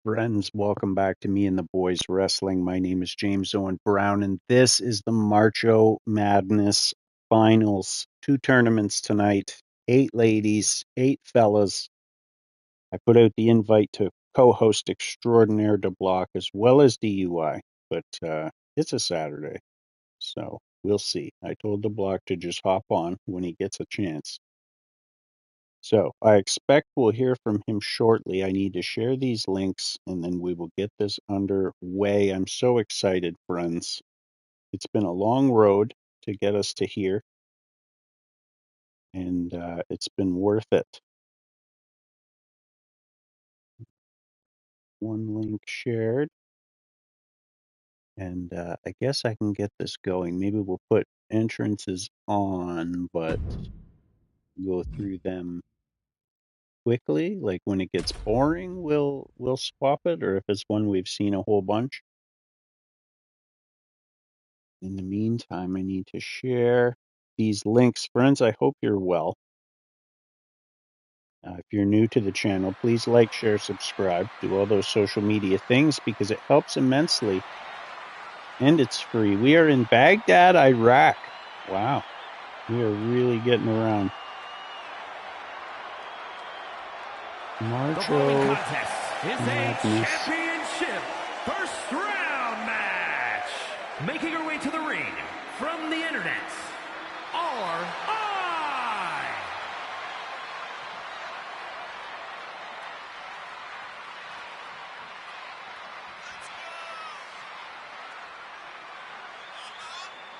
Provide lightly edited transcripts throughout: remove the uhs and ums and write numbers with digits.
Friends, welcome back to Me and the Boys Wrestling. My name is James Owen Brown, and this is the Marcho Madness Finals. 2 tournaments tonight, 8 ladies, 8 fellas. I put out the invite to co-host extraordinaire de Block as well as DUI, but it's a Saturday, so we'll see. I told de Block to just hop on when he gets a chance. So I expect we'll hear from him shortly. I need to share these links and then we will get this underway. I'm so excited, friends. It's been a long road to get us to here, and it's been worth it. One link shared, and I guess I can get this going. Maybe we'll put entrances on, but go through them quickly. Like when it gets boring, we'll swap it, or if it's one we've seen a whole bunch. In the meantime, I need to share these links. Friends, I hope you're well. If you're new to the channel, please like, share, subscribe, do all those social media things because it helps immensely. And it's free. We are in Baghdad, Iraq. Wow. We are really getting around. Marcho Madness. Championship first round match. Making her way to the ring from the internet, R.I.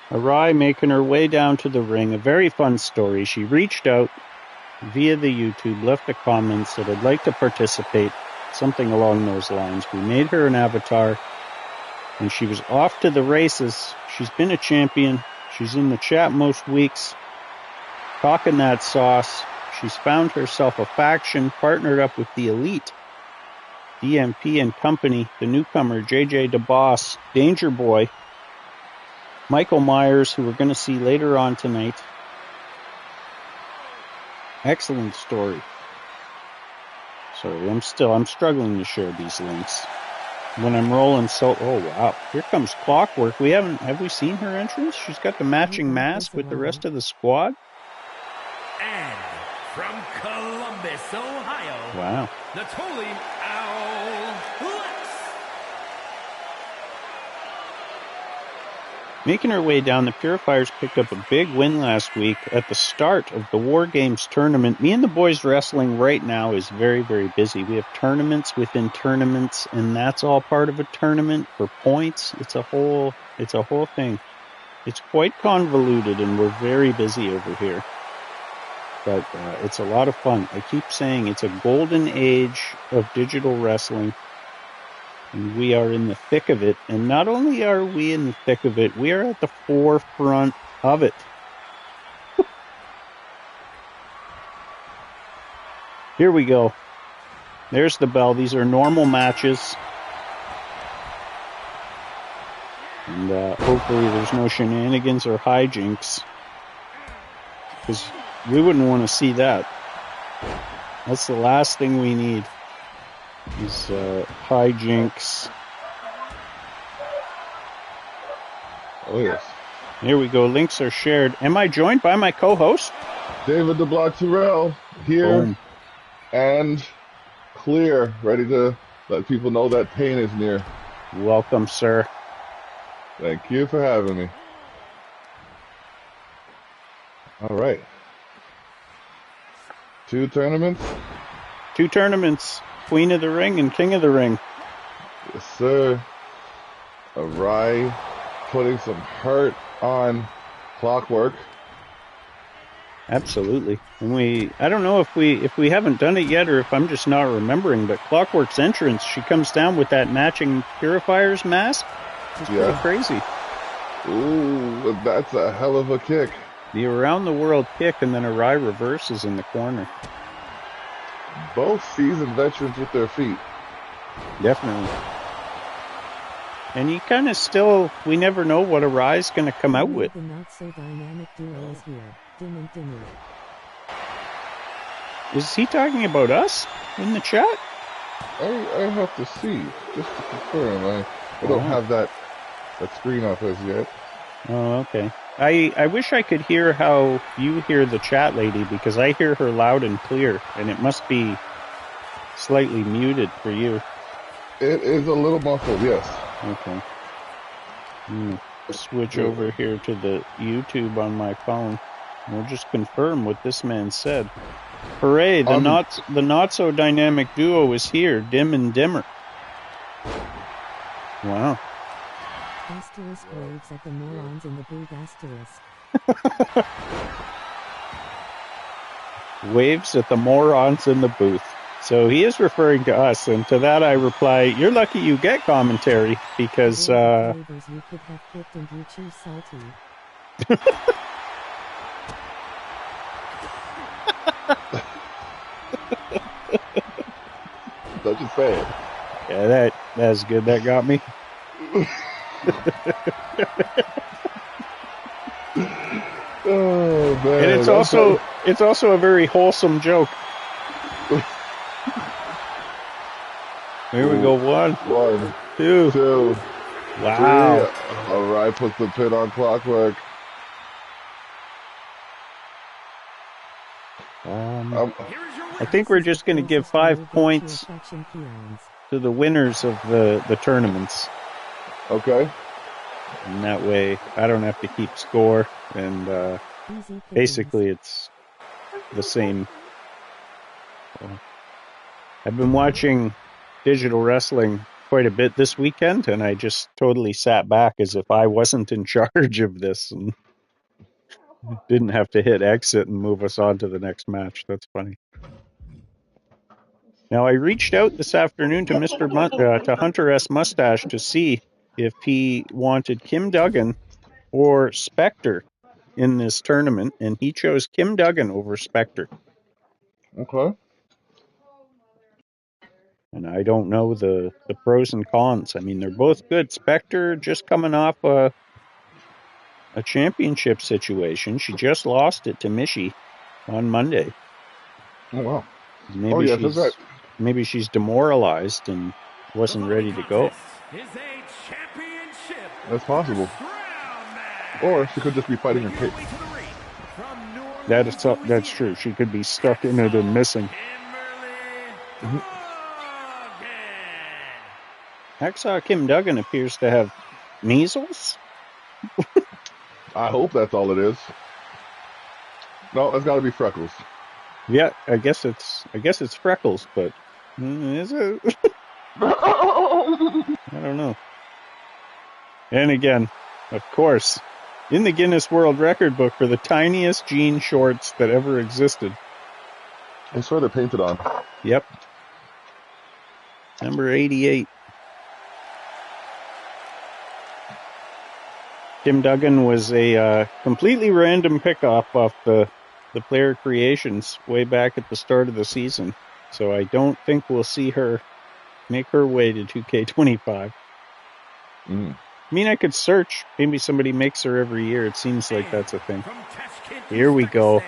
Arai making her way down to the ring. A very fun story. She reached out via the YouTube, left a comment, said, I'd like to participate, something along those lines. We made her an avatar, and she was off to the races. She's been a champion. She's in the chat most weeks, talking that sauce. She's found herself a faction, partnered up with the Elite, DMP and company, the newcomer, JJ DeBoss, Danger Boy, Michael Myers, who we're going to see later on tonight. Excellent story. Sorry, I'm struggling to share these links. When I'm rolling oh wow, here comes Clockwork. Have we seen her entrance? She's got the matching mask with the rest of the squad. And from Columbus, Ohio, Wow. Natoli Alex. Making her way down, the Purifiers picked up a big win last week at the start of the War Games tournament. Me and the Boys Wrestling right now is very, very busy. We have tournaments within tournaments, and that's all part of a tournament for points. It's a whole thing. It's quite convoluted, and we're very busy over here. But it's a lot of fun. I keep saying it's a golden age of digital wrestling. And we are in the thick of it. And not only are we in the thick of it, we are at the forefront of it. Here we go. There's the bell. These are normal matches. And hopefully there's no shenanigans or hijinks. Because we wouldn't want to see that. That's the last thing we need. These hijinks. Oh, yes. Here we go. Links are shared. Am I joined by my co-host? David the Block Terrell here. Boom. And clear, ready to let people know that pain is near. Welcome, sir. Thank you for having me. All right. 2 tournaments? 2 tournaments. Queen of the Ring and King of the Ring. Yes, sir. Arai putting some hurt on Clockwork. Absolutely. And I don't know if we haven't done it yet or if I'm just not remembering, but Clockwork's entrance, she comes down with that matching Purifier's mask. It's pretty crazy. Ooh, that's a hell of a kick. The around the world kick and then Arai reverses in the corner. Both seasoned veterans with their feet. Definitely. And you kind of we never know what Arai's going to come out with. The not so dynamic duo is here. Dim and Dimmy. Is he talking about us in the chat? I have to see just to confirm. I don't Oh, have that screen up as yet. oh, okay. I wish I could hear how you hear the chat lady, because I hear her loud and clear, and it must be slightly muted for you. It is a little muffled, yes. Okay. Switch over here to the YouTube on my phone. We'll just confirm what this man said. Hooray, the Um, not so dynamic duo is here, Dim and Dimmer. Wow. Asterisk waves at the morons in the booth asterisk. Waves at the morons in the booth. So he is referring to us, and to that I reply, you're lucky you get commentary, because Flavors you could have picked and you choose salty. don't you say it. yeah, that's good. That got me. Oh man! And it's also a very wholesome joke. Here we go. One, two. Wow. 3. All right, put the pin on Clockwork. I think we're just going to give 5 points to the winners of the tournaments. Okay. And that way, I don't have to keep score, and basically it's the same. I've been watching digital wrestling quite a bit this weekend, and I just totally sat back as if I wasn't in charge of this and didn't have to hit exit and move us on to the next match. That's funny. Now, I reached out this afternoon to to Hunter S. Mustache to see if he wanted Kim Duggan or Spectre in this tournament, and he chose Kim Duggan over Spectre. Okay. And I don't know the pros and cons. I mean, they're both good. Spectre just coming off a championship situation. She just lost it to Mishi on Monday. Oh wow. Maybe that's right. Maybe she's demoralized and wasn't ready to go. That's possible. Or she could just be fighting her tape. That's true. She could be stuck in it and missing. Hacksaw Kim Duggan appears to have measles. I hope that's all it is. No, it's got to be freckles. Yeah, I guess it's freckles, but is it? I don't know. And again, of course, in the Guinness World Record book for the tiniest jean shorts that ever existed. I swear they're painted on. Yep. Number 88. Kim Duggan was a completely random pickup off the player creations way back at the start of the season. So I don't think we'll see her make her way to 2K25. I mean, I could search. Maybe somebody makes her every year. It seems like that's a thing. Here we go.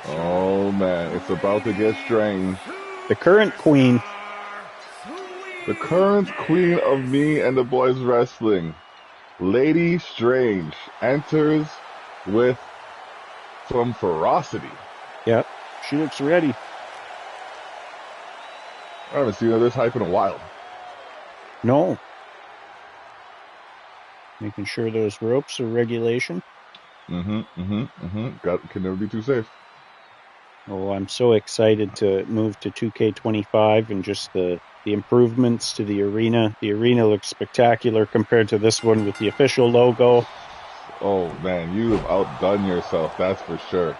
Oh, man. It's about to get strange. The current queen. The current queen of me and the boys wrestling. Lady Strange enters with some ferocity. Yep. She looks ready. I haven't seen her this hype in a while. No. Making sure those ropes are regulation. Can never be too safe. Oh, I'm so excited to move to 2K25 and just the improvements to the arena. The arena looks spectacular compared to this one with the official logo. Oh, man, you have outdone yourself, that's for sure.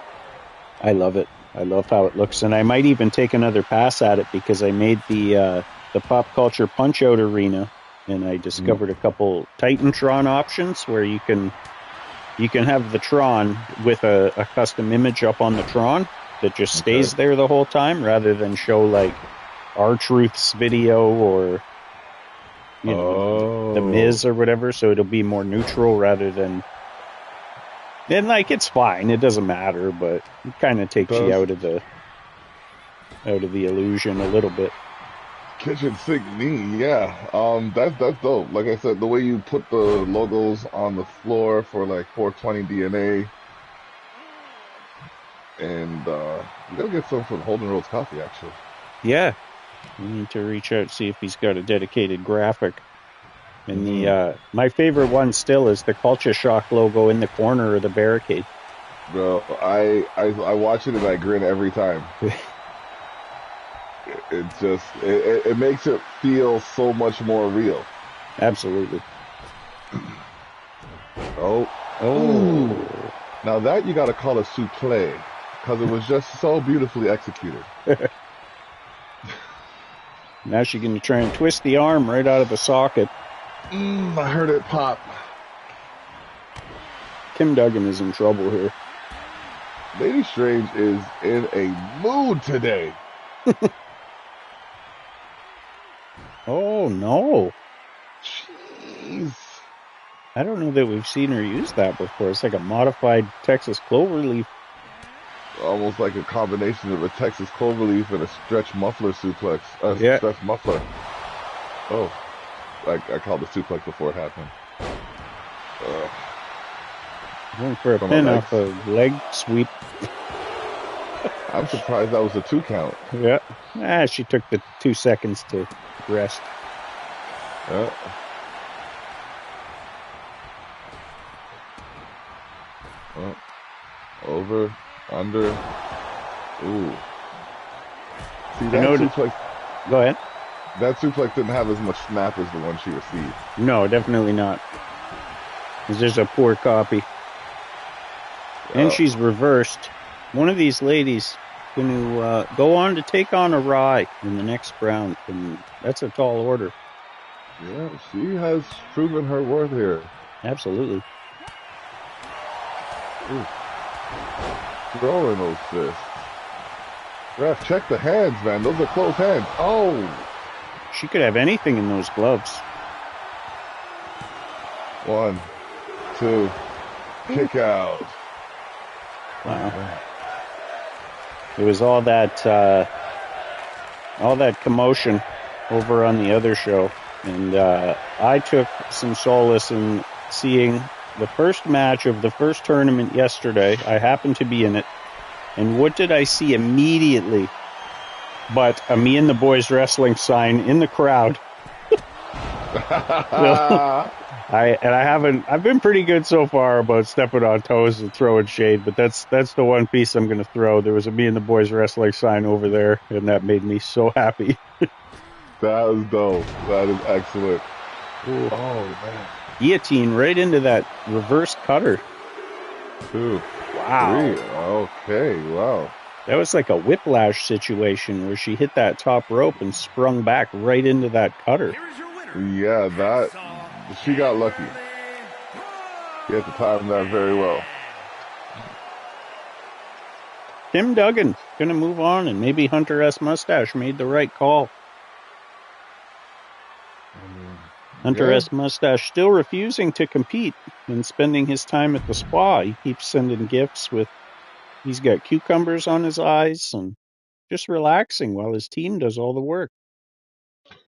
I love it. I love how it looks, and I might even take another pass at it because I made the Pop Culture Punch-Out arena, and I discovered a couple Titantron options where you can have the Tron with a custom image up on the Tron that just stays there the whole time, rather than show like R-Truth's video or the Miz or whatever. So it'll be more neutral rather than. And like it's fine, it doesn't matter, but it kind of takes you out of the illusion a little bit. Kitchen sink knee, yeah. That's dope. Like I said, the way you put the logos on the floor for like 420 DNA, and we gotta get some from Holden Roads Coffee, actually. Yeah. We need to reach out, see if he's got a dedicated graphic. And the my favorite one still is the Culture Shock logo in the corner of the barricade. Bro, I watch it and I grin every time. It makes it feel so much more real. Absolutely. Oh, ooh. Now that you gotta call a souffle, because it was just so beautifully executed. Now she's going to try and twist the arm right out of the socket. I heard it pop. Kim Duggan is in trouble here. Lady Strange is in a mood today. Oh, no. Jeez. I don't know that we've seen her use that before. It's like a modified Texas cloverleaf. Almost like a combination of a Texas cloverleaf and a stretch muffler suplex. Yeah. Stretch muffler. Oh. I called the suplex before it happened. Going for a pin off a leg sweep. I'm surprised that was a 2 count. Yeah. She took the 2 seconds to rest. Yeah. Over, under. Ooh. See, that suplex. Go ahead. That suplex didn't have as much snap as the one she received. No, definitely not. It's just a poor copy. And she's reversed. One of these ladies going to go on to take on a Rye in the next round, and that's a tall order. Yeah, she has proven her worth here. Absolutely. Ooh. Throwing those fists. Ref, check the hands, man. Those are close hands. Oh! She could have anything in those gloves. 1, 2, kick out. Wow. It was all that commotion over on the other show, and I took some solace in seeing the first match of the first tournament yesterday. I happened to be in it, and what did I see immediately but a Me and the Boys Wrestling sign in the crowd? I've been pretty good so far about stepping on toes and throwing shade, but that's the one piece I'm going to throw. There was a Me and the Boys Wrestling sign over there, and that made me so happy. That was dope. That is excellent. Ooh. Oh, man. Guillotine right into that reverse cutter. 2, wow. 3. Okay, wow. That was like a whiplash situation where she hit that top rope and sprung back right into that cutter. Yeah, she got lucky. She had to time that very well. Kim Duggan going to move on, and maybe Hunter S. Mustache made the right call. Hunter S. Mustache still refusing to compete and spending his time at the spa. He keeps sending gifts he's got cucumbers on his eyes and just relaxing while his team does all the work.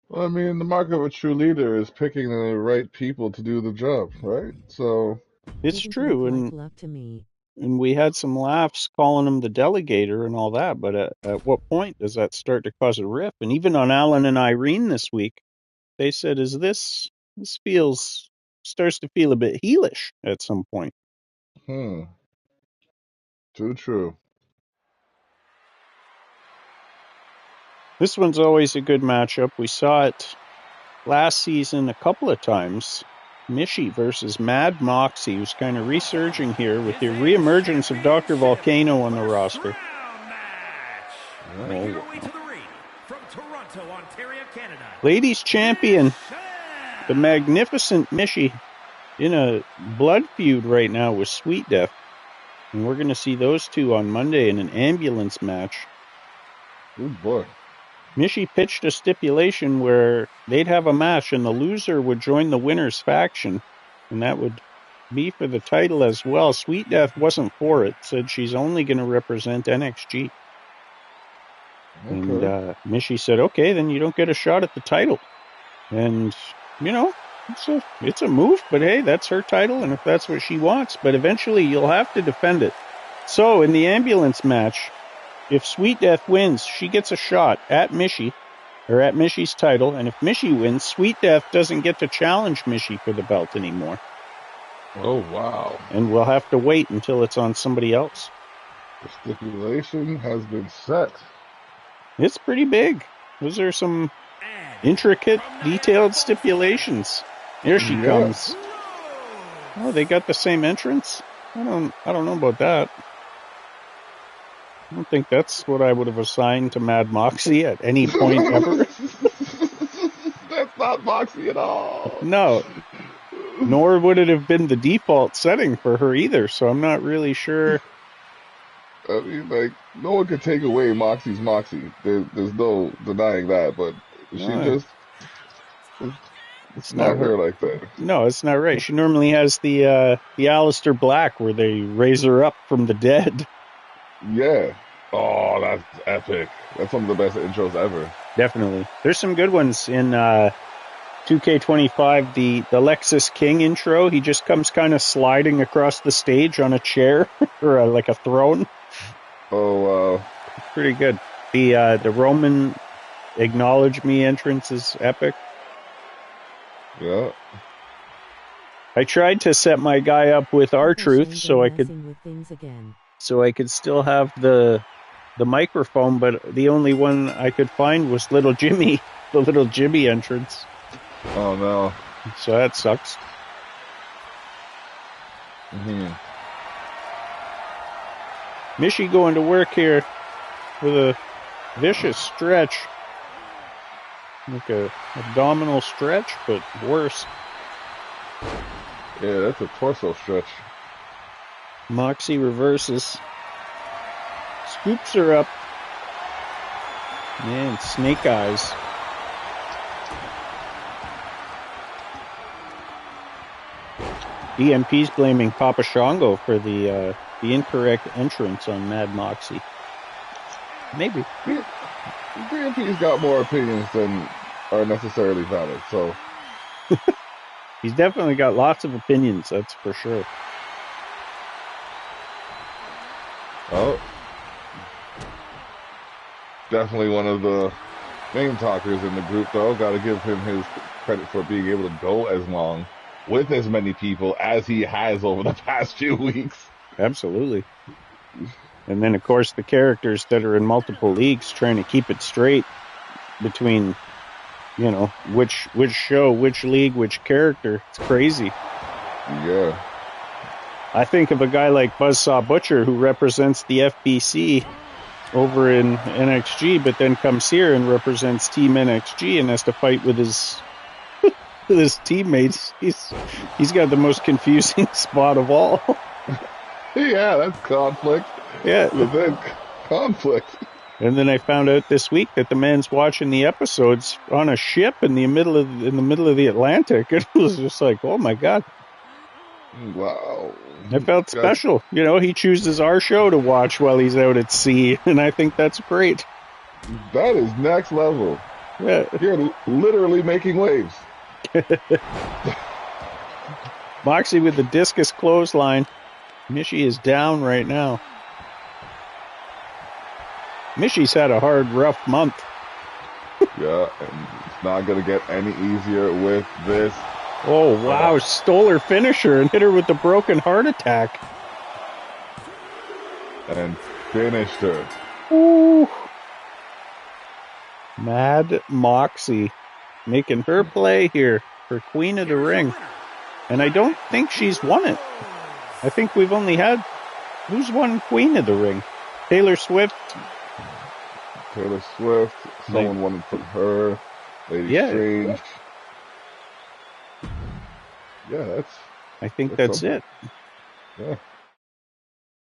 Well, I mean, the mark of a true leader is picking the right people to do the job, right? So it's true, and luck to me. And we had some laughs calling him the delegator and all that, but at what point does that start to cause a rift? And even on Alan and Irene this week, they said, this starts to feel a bit heelish at some point. Too true. This one's always a good matchup. We saw it last season a couple of times. Mishi versus Mad Moxie, who's kind of resurging here with the reemergence of Dr. Volcano on the roster. Ladies champion, the magnificent Mishi, in a blood feud right now with Sweet Death. And we're going to see those two on Monday in an ambulance match. Good boy. Mishi pitched a stipulation where they'd have a match and the loser would join the winner's faction, and that would be for the title as well. Sweet Death wasn't for it, said she's only going to represent NXG. And Okay. Mishi said, okay, then you don't get a shot at the title. And, it's a move, but hey, that's her title, and if that's what she wants, but eventually you'll have to defend it. So in the ambulance match, if Sweet Death wins, she gets a shot at Mishi, or at Mishi's title, and if Mishi wins, Sweet Death doesn't get to challenge Mishi for the belt anymore. Oh, wow. And we'll have to wait until it's on somebody else. The stipulation has been set. It's pretty big. Those are some intricate, detailed stipulations. Here she Yeah. comes. Oh, they got the same entrance? I don't know about that. I don't think that's what I would have assigned to Mad Moxie at any point ever. That's not Moxie at all. No. Nor would it have been the default setting for her either, so I'm not really sure. I mean, like, no one could take away Moxie's Moxie. There's no denying that, but she just, it's It's not not her. her like that. No, it's not right. She normally has the Aleister Black where they raise her up from the dead. Yeah. Oh, that's epic. That's one of the best intros ever. Definitely. There's some good ones in 2K25, the Lexus King intro. He just comes kind of sliding across the stage on a chair or like a throne. Oh, wow. Pretty good. The Roman Acknowledge Me entrance is epic. Yeah. I tried to set my guy up with R-Truth so I could still have the microphone, but the only one I could find was Little Jimmy, the Little Jimmy entrance. Oh, no. So that sucks. Mm-hmm. Mishi going to work here with a vicious stretch. Like a abdominal stretch, but worse. Yeah, that's a torso stretch. Moxie reverses. Scoops her up. Man, snake eyes. DMP's blaming Papa Shango for the incorrect entrance on Mad Moxie. Maybe. DMP's got more opinions than are necessarily valid, so. He's definitely got lots of opinions, that's for sure. Oh. Definitely one of the main talkers in the group, though. Got to give him his credit for being able to go as long with as many people as he has over the past few weeks. Absolutely. And then, of course, the characters that are in multiple leagues trying to keep it straight between, which show, which league, which character. It's crazy. Yeah. I think of a guy like Buzzsaw Butcher who represents the FBC over in NXG, but then comes here and represents Team NXG and has to fight with his teammates. He's got the most confusing spot of all. Yeah, that's conflict. Yeah. Within conflict. And then I found out this week that the man's watching the episodes on a ship in the middle of the Atlantic. It was just like, oh my God. Wow. I felt special. He chooses our show to watch while he's out at sea, and I think that's great. That is next level. Yeah. You're literally making waves. Moxie with the discus clothesline. Mishi is down right now. Mishi's had a hard, rough month. Yeah, and it's not going to get any easier with this. Oh, wow. Stole her finisher and hit her with the broken heart attack. And finished her. Ooh. Mad Moxie making her play here for Queen of the Ring. And I don't think she's won it. I think we've only had... Who's won Queen of the Ring? Taylor Swift. Someone won it from her. Lady Strange. Yeah, I think that's it. Yeah.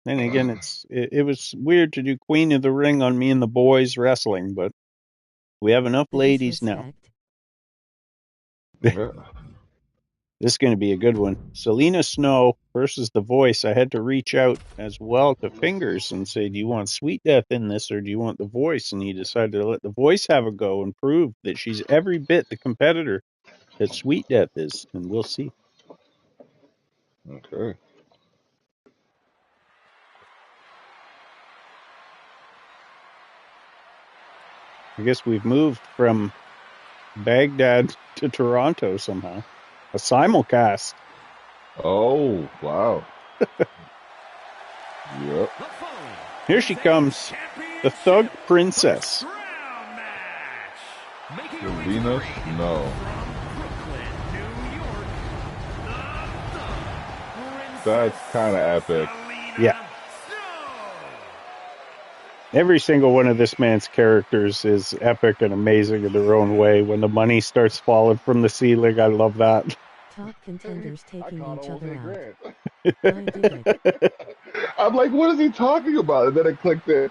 And again, it was weird to do Queen of the Ring on Me and the Boys wrestling, but we have enough ladies now. Yeah. This is going to be a good one. Selena Snow versus The Voice. I had to reach out as well to Fingers and say, do you want Sweet Death in this or do you want The Voice? And he decided to let The Voice have a go and prove that she's every bit the competitor that Sweet Death is. And we'll see. Okay. I guess we've moved from Baghdad to Toronto somehow. A simulcast. Oh, wow. Yep. Here she comes. The Thug Princess. Venus? No. That's kind of epic. Yeah. Every single one of this man's characters is epic and amazing in their own way. When the money starts falling from the ceiling, I love that. Top contenders taking each other out. I I dig it. I'm like, what is he talking about? And then it clicked in.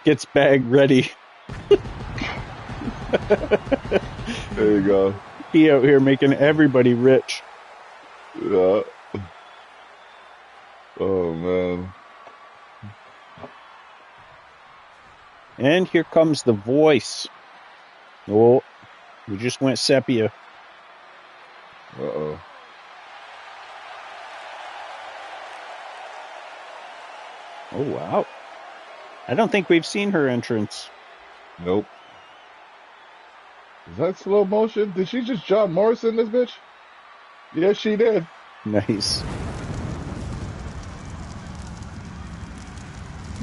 Gets bag ready. There you go. He out here making everybody rich. Yeah. Oh, man. And here comes The Voice. Oh, we just went sepia. Uh-oh. Oh, wow. I don't think we've seen her entrance. Nope. Is that slow motion? Did she just John Morrison this bitch? Yes, she did. Nice.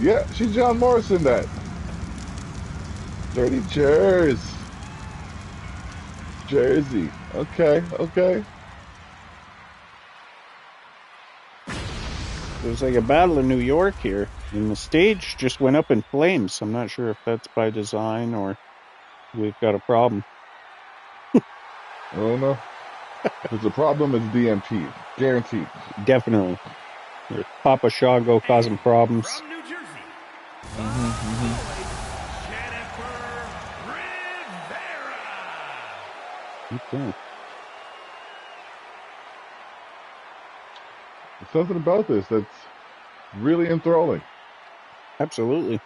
Yeah, she John Morrison that. Dirty Jersey. Okay, okay. It was like a battle in New York here. And the stage just went up in flames. I'm not sure if that's by design or we've got a problem. I don't know. If it's a problem, it's DMT. Guaranteed. Definitely. There's Papa Shango causing problems. From New Jersey, Jennifer Rivera. Okay. There's something about this that's really enthralling. Absolutely.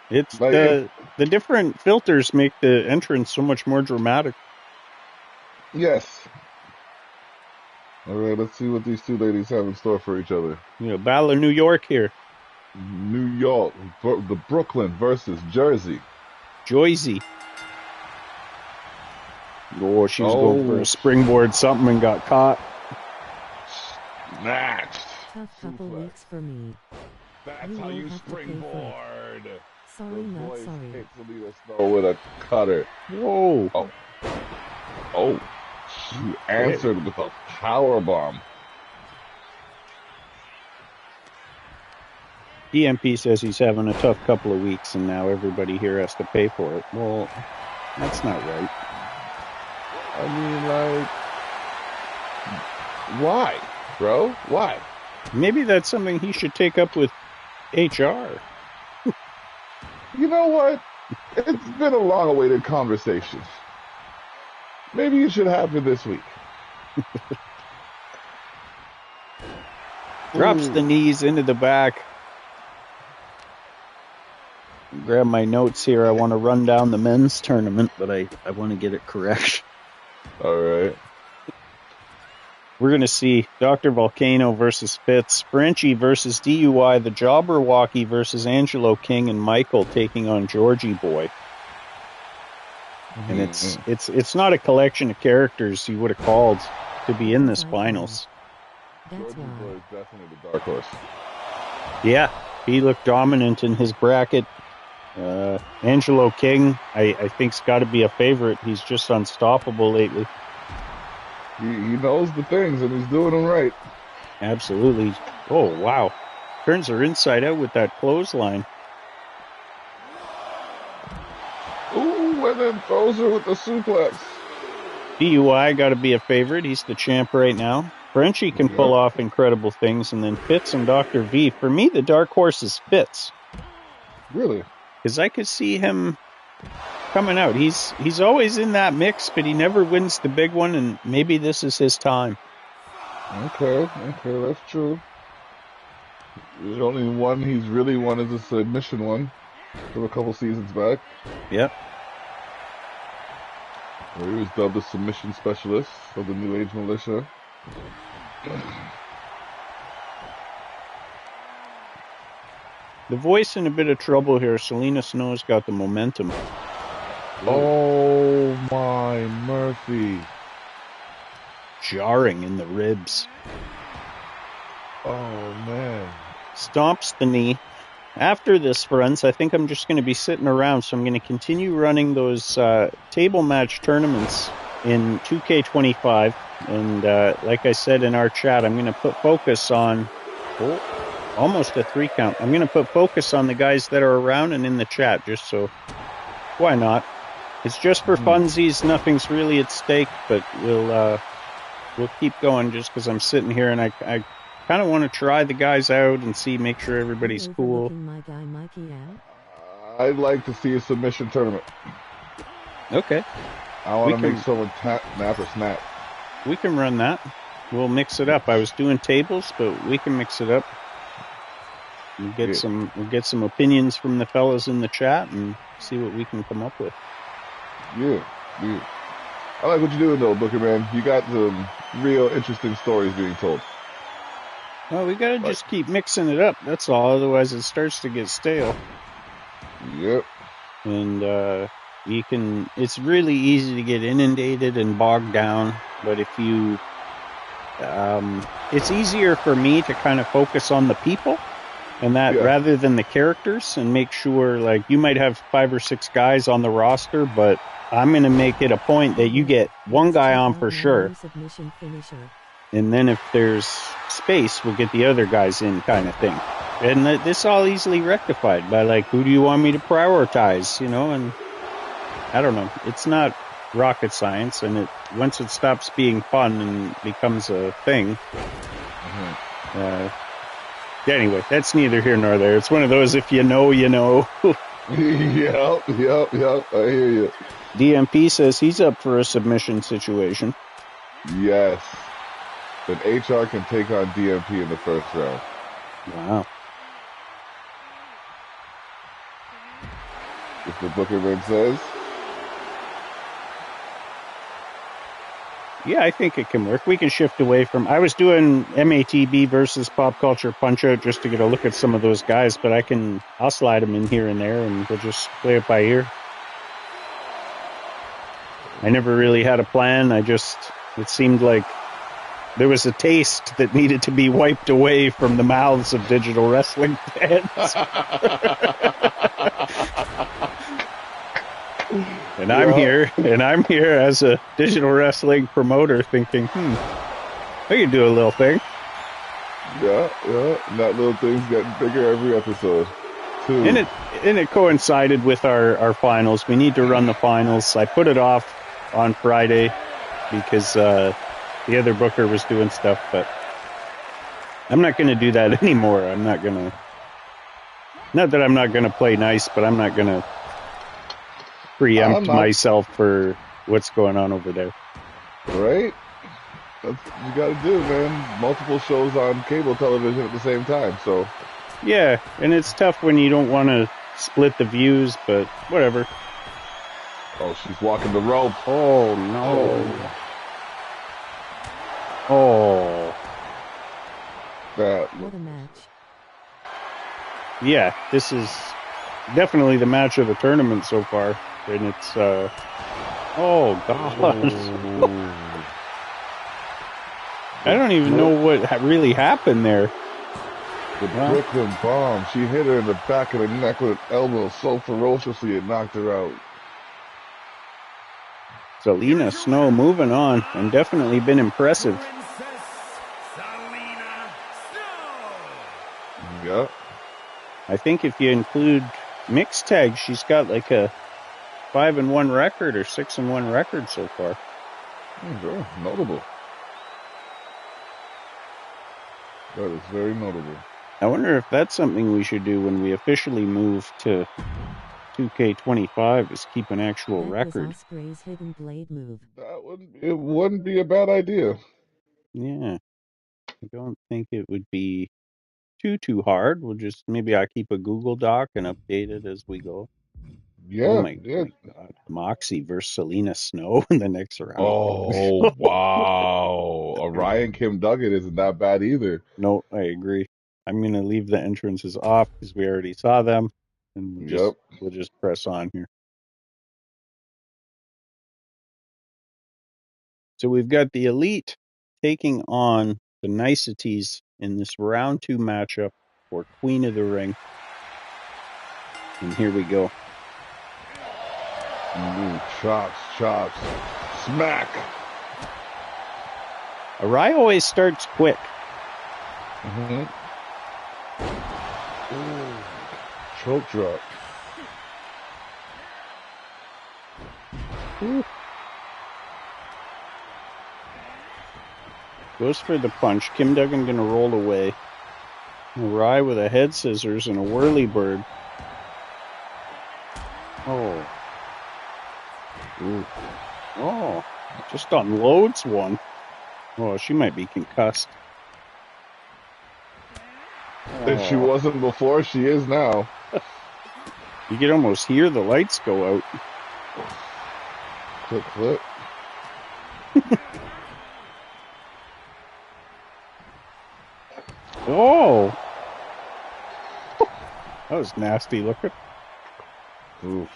It's Like, the different filters make the entrance so much more dramatic. yes. All right, let's see what these two ladies have in store for each other. You know, Battle of New York here. New York, the Brooklyn versus Jersey. Joyzy. Oh, she was going for a springboard something and got caught. Snatched. Tough couple weeks for me. That's You how will you have to pay for it. springboard. Sorry, The not voice sorry. hits Selena Snow with a cutter. Whoa. Oh. She answered with a power bomb. DMP says he's having a tough couple of weeks and now everybody here has to pay for it. Well, that's not right. I mean, like, why, bro? Why? Maybe that's something he should take up with HR. You know what? It's been a long-awaited conversation. Maybe it should happen this week. Drops the knees into the back. Grab my notes here. I want to run down the men's tournament, but I want to get it correct. All right. We're going to see Dr. Volcano versus Fitz, Frenchie versus DUI, the Jobberwocky versus Angelo King, and Michael taking on Georgie Boy. And it's not a collection of characters you would have called to be in this finals. That's Georgie Boy why. is definitely the dark horse. Yeah, he looked dominant in his bracket. Angelo King, I think's got to be a favorite. He's just unstoppable lately. He knows the things and he's doing them right. Absolutely. Oh, wow. Turns her inside out with that clothesline. Ooh, and then throws her with the suplex. DUI got to be a favorite. He's the champ right now. Frenchie can pull off incredible things. And then Fitz and Dr. V. For me, the dark horse is Fitz. Really? Because I could see him coming out. He's always in that mix, but he never wins the big one, and maybe this is his time. Okay, that's true. The only one he's really won is a submission one from a couple seasons back. Yep. Where he was dubbed the submission specialist of the New Age Militia. The voice in a bit of trouble here. Selena Snow's got the momentum. Oh my Murphy. Jarring in the ribs. Oh man. Stomps the knee. After this, friends, I think I'm just going to be sitting around, so I'm going to continue running those table match tournaments in 2K25. And like I said in our chat, I'm going to put focus on... almost a 3 count. I'm going to put focus on the guys that are around and in the chat, just so... Why not? It's just for funsies. Nothing's really at stake, but we'll keep going just because I'm sitting here and I kind of want to try the guys out and make sure everybody's cool. My guy Mikey out? I'd like to see a submission tournament. Okay. I want to make someone nap or snap. We can run that. We'll mix it up. I was doing tables, but we can mix it up. We'll get some opinions from the fellas in the chat and see what we can come up with. Yeah. I like what you're doing though, Booker man. You got some real interesting stories being told. Well, we gotta just keep mixing it up, that's all. Otherwise it starts to get stale. Yep. And it's really easy to get inundated and bogged down, but if you it's easier for me to kind of focus on the people and that rather than the characters, and make sure, like, you might have 5 or 6 guys on the roster, but I'm going to make it a point that you get one guy on for sure. And then if there's space, we'll get the other guys in, kind of thing. And this all easily rectified by, like, who do you want me to prioritize, and I don't know. It's not rocket science, and once it stops being fun and becomes a thing, anyway, that's neither here nor there. It's one of those, if you know, you know. Yep, I hear you. DMP says he's up for a submission situation. Yes. Then HR can take on DMP in the first round. Wow. If the Bookerman says. Yeah, I think it can work. We can shift away from... I was doing MATB versus Pop Culture Punch-Out just to get a look at some of those guys, but I'll slide them in here and there, and we'll just play it by ear. I never really had a plan. It seemed like there was a taste that needed to be wiped away from the mouths of digital wrestling fans. And I'm here as a digital wrestling promoter thinking, I can do a little thing. Yeah, and that little thing's getting bigger every episode, too. And it coincided with our finals. We need to run the finals. I put it off on Friday because the other booker was doing stuff, but I'm not going to do that anymore. Not that I'm not going to play nice, but I'm not going to preempt myself for what's going on over there. Right? That's what you got to do, man. Multiple shows on cable television at the same time, so. Yeah, and it's tough when you don't want to split the views, but whatever. Oh, she's walking the rope. Oh, no. Oh. What a match. Yeah, this is definitely the match of the tournament so far. And it's, oh, God. I don't even know what really happened there. The Brooklyn bomb. She hit her in the back of the neck with an elbow so ferociously it knocked her out. Selena Snow moving on and definitely been impressive. Yeah. I think if you include mixed tag, she's got like a 5-1 record or 6-1 record so far. Very notable. That is very notable. I wonder if that's something we should do when we officially move to 2K25 is keep an actual That record. was Osprey's hidden blade move. It wouldn't be a bad idea. Yeah. I don't think it would be too hard. We'll just maybe I keep a Google Doc and update it as we go. Oh Yeah, my yeah. God. Moxie versus Selena Snow in the next round. Oh, wow. Orion Kim Duggan isn't that bad either. No, I agree. I'm gonna leave the entrances off because we already saw them, and Yep. we'll just press on here. So we've got the Elite taking on the Niceties in this round 2 matchup for Queen of the Ring. And here we go. Ooh, chops. Smack. Arai always starts quick. Mm-hmm. Ooh, choke drop. Ooh. Goes for the punch. Kim Duggan going to roll away. Arai with a head scissors and a whirly bird. Oh. Ooh. Oh. Just unloads one. Oh, she might be concussed. If she wasn't before, she is now. You can almost hear the lights go out. Quick flip. Oh! That was nasty looking. Ooh.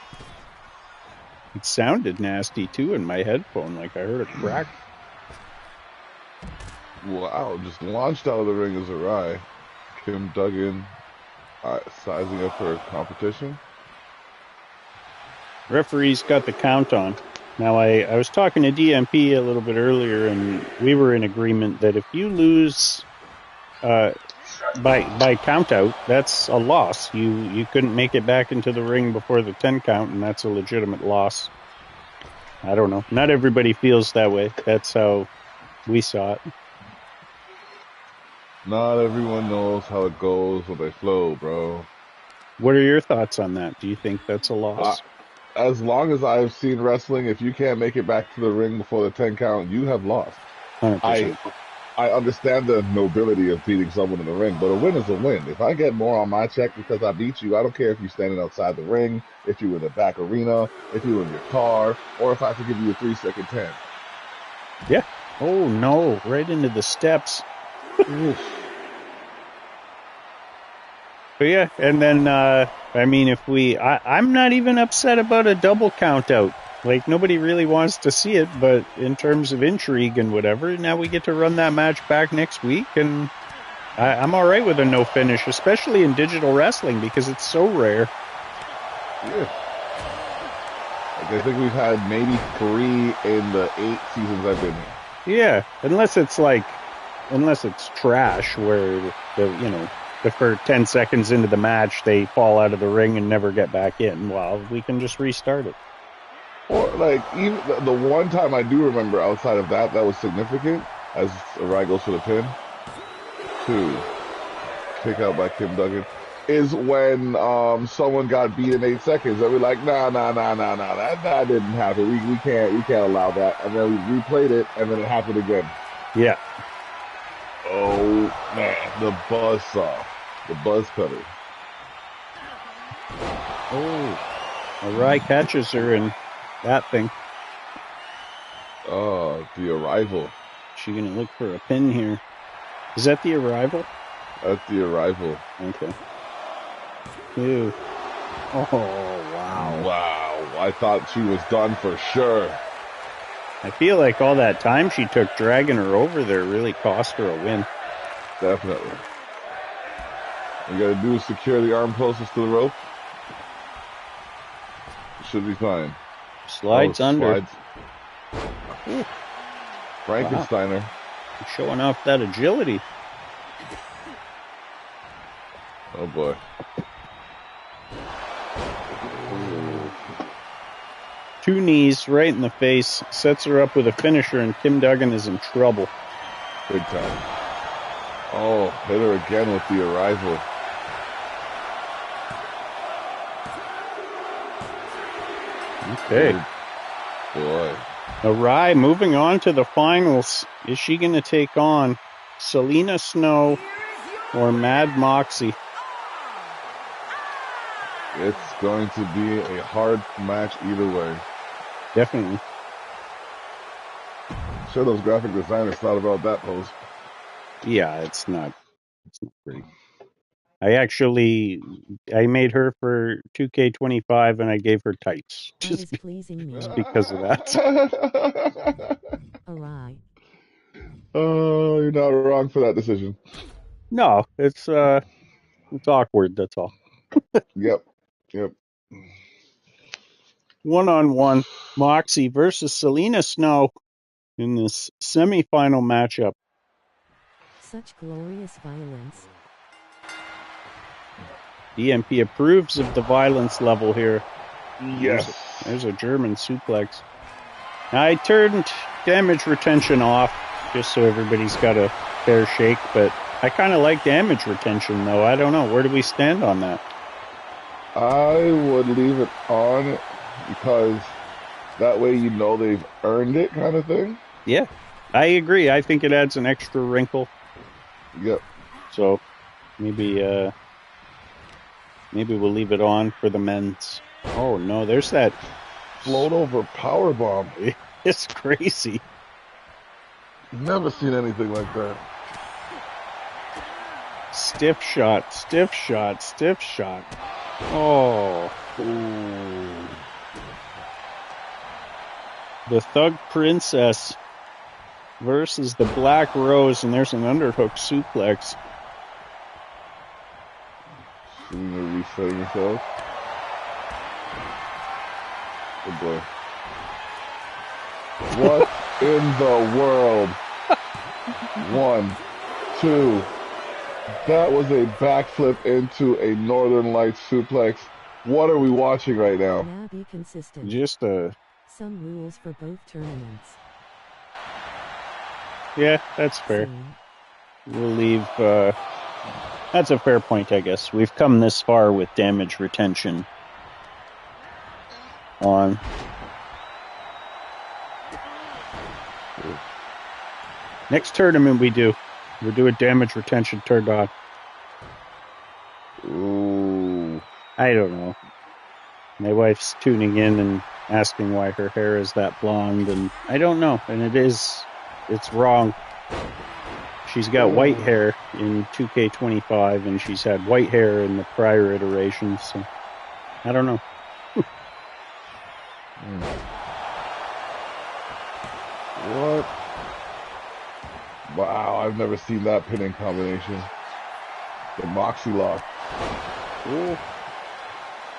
It sounded nasty too in my headphone, like I heard a crack. Wow, just launched out of the ring as Arai. Kim Duggan sizing up her competition. Referee's got the count on. Now, I was talking to DMP a little bit earlier, and we were in agreement that if you lose by count out, that's a loss. You couldn't make it back into the ring before the 10 count, and that's a legitimate loss. I don't know. Not everybody feels that way. That's how we saw it. Not everyone knows how it goes when they flow, bro. What are your thoughts on that? Do you think that's a loss? As long as I've seen wrestling, if you can't make it back to the ring before the 10 count, you have lost. 100%. I understand the nobility of beating someone in the ring, but a win is a win. If I get more on my check because I beat you, I don't care if you're standing outside the ring, if you're in the back arena, if you're in your car, or if I have to give you a 3-second 10. Yeah. Oh, no. Right into the steps. But yeah, and then, I mean, if I'm not even upset about a double count out. Like, nobody really wants to see it, but in terms of intrigue and whatever, now we get to run that match back next week, and I'm all right with a no finish, especially in digital wrestling, because it's so rare. Yeah. Like, I think we've had maybe 3 in the 8 seasons I've been here. Yeah, unless it's trash, where for 10 seconds into the match, they fall out of the ring and never get back in. Well, we can just restart it. Or, like, even the one time I do remember outside of that was significant, as Arai goes for the pin, 2, kick out by Kim Duggan, is when someone got beat in 8 seconds. And we're like, nah, that didn't happen. We can't allow that. And then we replayed it, and then it happened again. Yeah. Oh, man, the buzzsaw. The buzz cutter. Oh. Arai catches her in that thing. Oh, the arrival. She gonna look for a pin here. Is that the arrival? That's the arrival. Okay. Ew. Oh, wow. Wow. I thought she was done for sure. I feel like all that time she took dragging her over there really cost her a win. Definitely. All you gotta do is secure the arm closest to the rope. Should be fine. Slides under. Slides. Frankensteiner. Wow. Showing off that agility. Oh boy. Ooh. 2 knees right in the face, sets her up with a finisher, and Kim Duggan is in trouble. Big time. Oh, hit her again with the arrival. Okay. Oh, boy. Arai moving on to the finals. Is she going to take on Selena Snow or Mad Moxie? It's going to be a hard match either way. Definitely. Shadow's graphic designers thought about that pose. Yeah, it's not great. I made her for 2K25 and I gave her tights That is pleasing me. just because of that. Arai. Oh, you're not wrong for that decision. No, it's awkward, that's all. Yep. 1-on-1, Moxie versus Selena Snow in this semifinal matchup. Such glorious violence. DMP approves of the violence level here. Yes. There's a German suplex. I turned damage retention off just so everybody's got a fair shake, but I kind of like damage retention though. I don't know. Where do we stand on that? I would leave it on because that way you know they've earned it, kind of thing. Yeah, I agree. I think it adds an extra wrinkle. Yep. So maybe we'll leave it on for the men's. Oh no, there's that Float over powerbomb. It's crazy. Never seen anything like that. Stiff shot, stiff shot, stiff shot. Oh. Ooh. The Thug Princess versus the Black Rose, and there's an underhook suplex. Seeing her resetting herself. Oh boy. What in the world? 1, 2. That was a backflip into a Northern Lights suplex. What are we watching right now? Now be consistent. Just Some rules for both tournaments. yeah, that's fair. Same. We'll leave, that's a fair point, I guess. We've come this far with damage retention on. Next tournament we're doing damage retention turned on. Ooh. I don't know. My wife's tuning in and asking why her hair is that blonde, and I don't know. And it's wrong. She's got white hair in 2K25, and she's had white hair in the prior iterations, so I don't know. What? Wow, I've never seen that pinning combination. The Moxie lock. Ooh.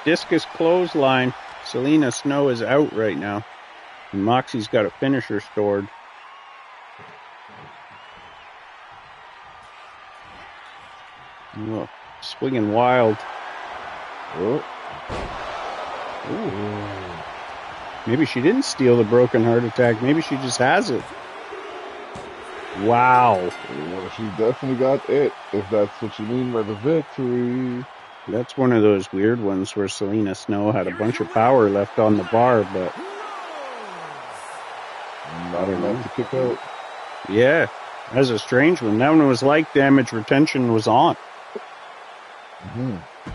Discus clothesline. Selena Snow is out right now. And Moxie's got a finisher stored. Oh, swinging wild. Oh. Ooh. Maybe she didn't steal the broken heart attack. Maybe she just has it. Wow. Well, she definitely got it, if that's what you mean by the victory. That's one of those weird ones where Selena Snow had a bunch of power left on the bar, but Not enough to kick out. yeah, that's a strange one. That one was like damage retention was on.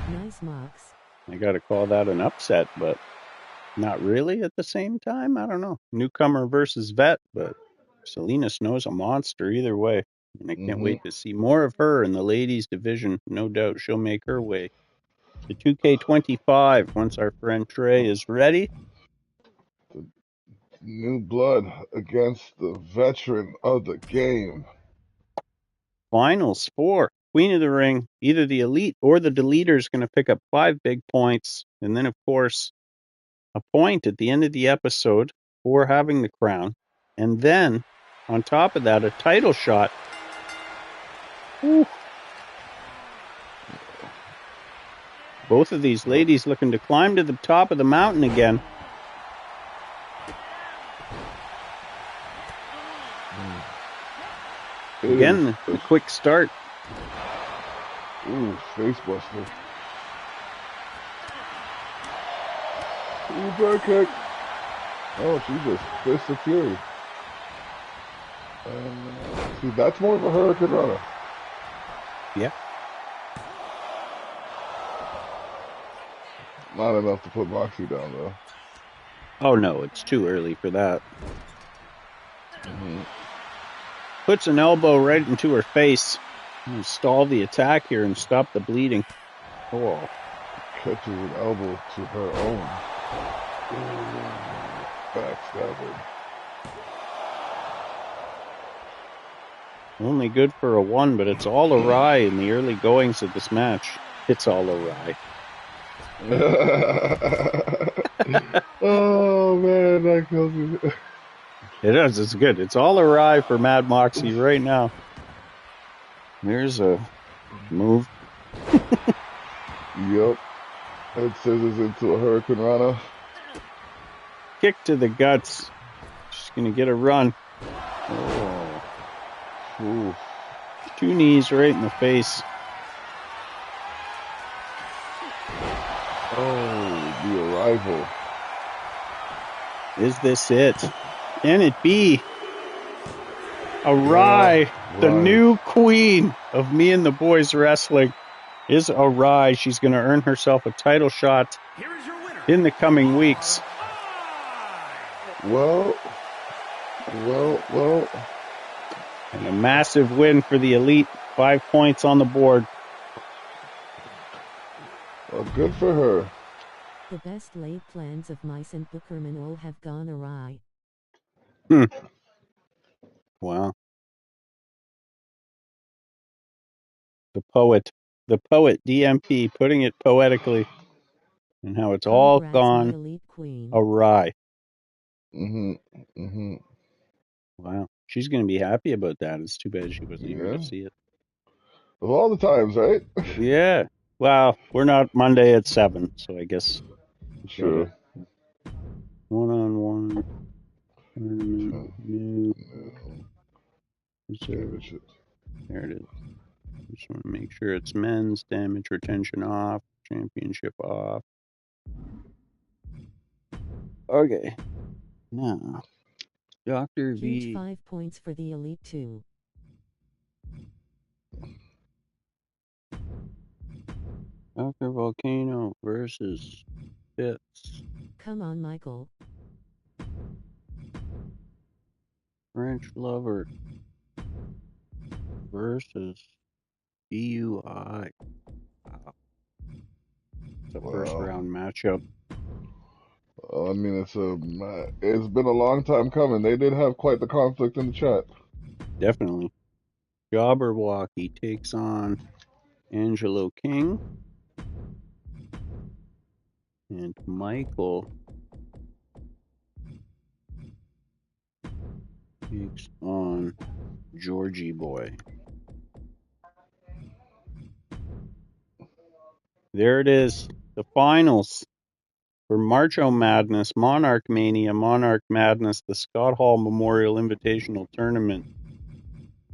Nice Mox. I gotta call that an upset, but not really at the same time. I don't know. Newcomer versus vet, but Selena Snow's a monster either way. And I can't wait to see more of her in the ladies division. No doubt she'll make her way to 2K25 once our friend Trey is ready. New blood against the veteran of the game. Finals 4. Queen of the Ring. Either the Elite or the Deleter is going to pick up 5 big points. And then, of course, a point at the end of the episode for having the crown. And then, on top of that, a title shot. Whew. Both of these ladies looking to climb to the top of the mountain again. Again, the quick start. Ooh, face buster. Ooh, back kick. Oh, she just fist of fury. See, that's more of a hurricane runner. Yeah. Not enough to put Moxie down, though. Oh, no, it's too early for that. Mm-hmm. Puts an elbow right into her face. Stall the attack here and stop the bleeding. Oh. Catches an elbow to her own. Backstabber. Only good for a 1, but it's all awry in the early goings of this match. It's all awry. Oh, man, that kills me. It is. It's good. It's all awry for Mad Moxie right now. There's a move. Yep. It scissors into a hurricane runner. Kick to the guts. She's going to get a run. Oh. Ooh. 2 knees right in the face. Oh, the arrival. Is this it? Can it be? Arai, the new queen of Me and the Boys Wrestling, is Arai. She's going to earn herself a title shot in the coming weeks. Well. And a massive win for the Elite. 5 points on the board. Well, good for her. The best laid plans of Mice and Bookerman all have gone awry. Wow. The poet DMP, putting it poetically, and how it's all Congrats, gone my elite queen. awry. Mm-hmm. Wow. She's going to be happy about that. It's too bad she wasn't here to Yeah. see it. Of all the times, right? Yeah. Well, we're not Monday at 7, so I guess Sure. One-on-one tournament, new reserve. Championship. There it is. Just want to make sure it's men's, damage retention off, championship off. Okay. Now, Dr. Huge V. 5 points for the Elite 2. Dr. Volcano versus Fitz. Come on, Michael. French Lover versus DUI. Wow. It's a first round matchup. I mean, it's been a long time coming. They did have quite the conflict in the chat. Definitely. Jobberwocky takes on Angelo King. And Michael takes on Georgie Boy. There it is. The finals for Marcho Madness, Monarch Mania, Monarch Madness, the Scott Hall Memorial Invitational Tournament.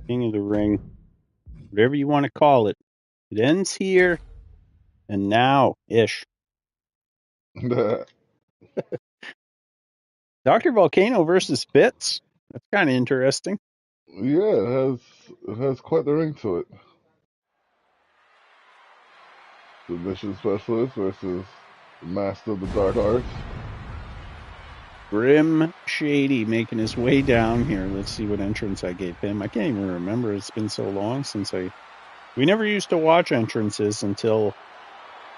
King of the Ring. Whatever you want to call it. It ends here and now-ish. Dr. Volcano versus Fitz. That's kind of interesting. Yeah, it has quite the ring to it. Submission specialist versus master of the dark arts. Grim Shady making his way down here. Let's see what entrance I gave him. I can't even remember. It's been so long since we never used to watch entrances until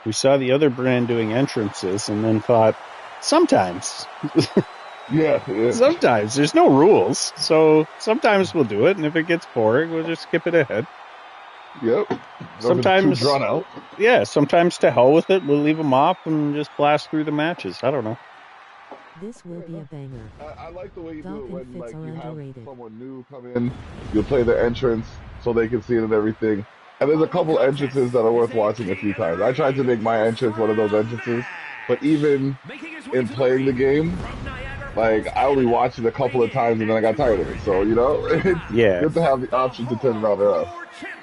we saw the other brand doing entrances and then thought, sometimes. Yeah. Sometimes. There's no rules. So sometimes we'll do it, and if it gets boring, we'll just skip it ahead. Yep. Sometimes, too drawn out. Yeah, sometimes to hell with it. We'll leave them off and just blast through the matches. I don't know. This will be a banger. I like the way you do it when Fits are you underrated. have someone new come in. You play the entrance so they can see it and everything. And there's a couple entrances that are worth watching a few times. I tried to make my entrance one of those entrances, but even in playing the game, like I only watched it a couple of times and then I got tired of it. So it's good to have the option to turn it on or off.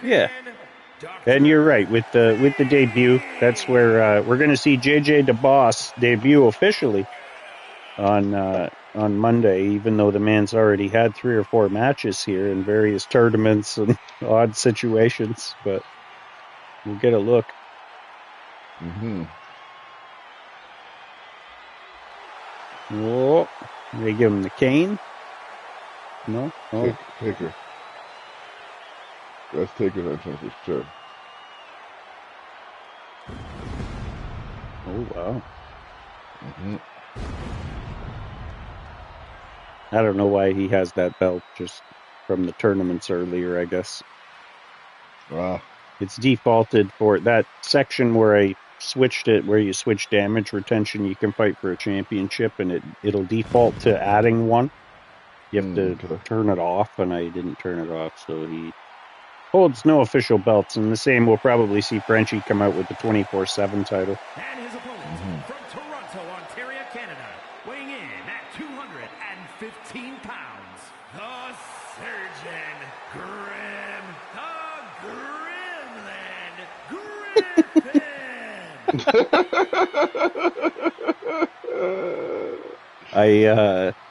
Yeah. And you're right with the debut. That's where we're going to see JJ DeBoss debut officially on on Monday, even though the man's already had 3 or 4 matches here in various tournaments and odd situations. But we'll get a look. Mm-hmm. Whoa. They give him the cane? No? Oh. Taker. That's Taker's entrance for sure. Oh, wow. Mm-hmm. I don't know why he has that belt, just from the tournaments earlier, I guess. Wow. It's defaulted for that section where I switched it, where you switch damage retention, you can fight for a championship, and it'll default to adding one. You have to Okay. turn it off, and I didn't turn it off, so he holds no official belts. And the same, we'll probably see Frenchie come out with the 24/7 title. And his opponent from Toronto, Ontario, Canada, weighing in at 215 pounds, the Surgeon Grim,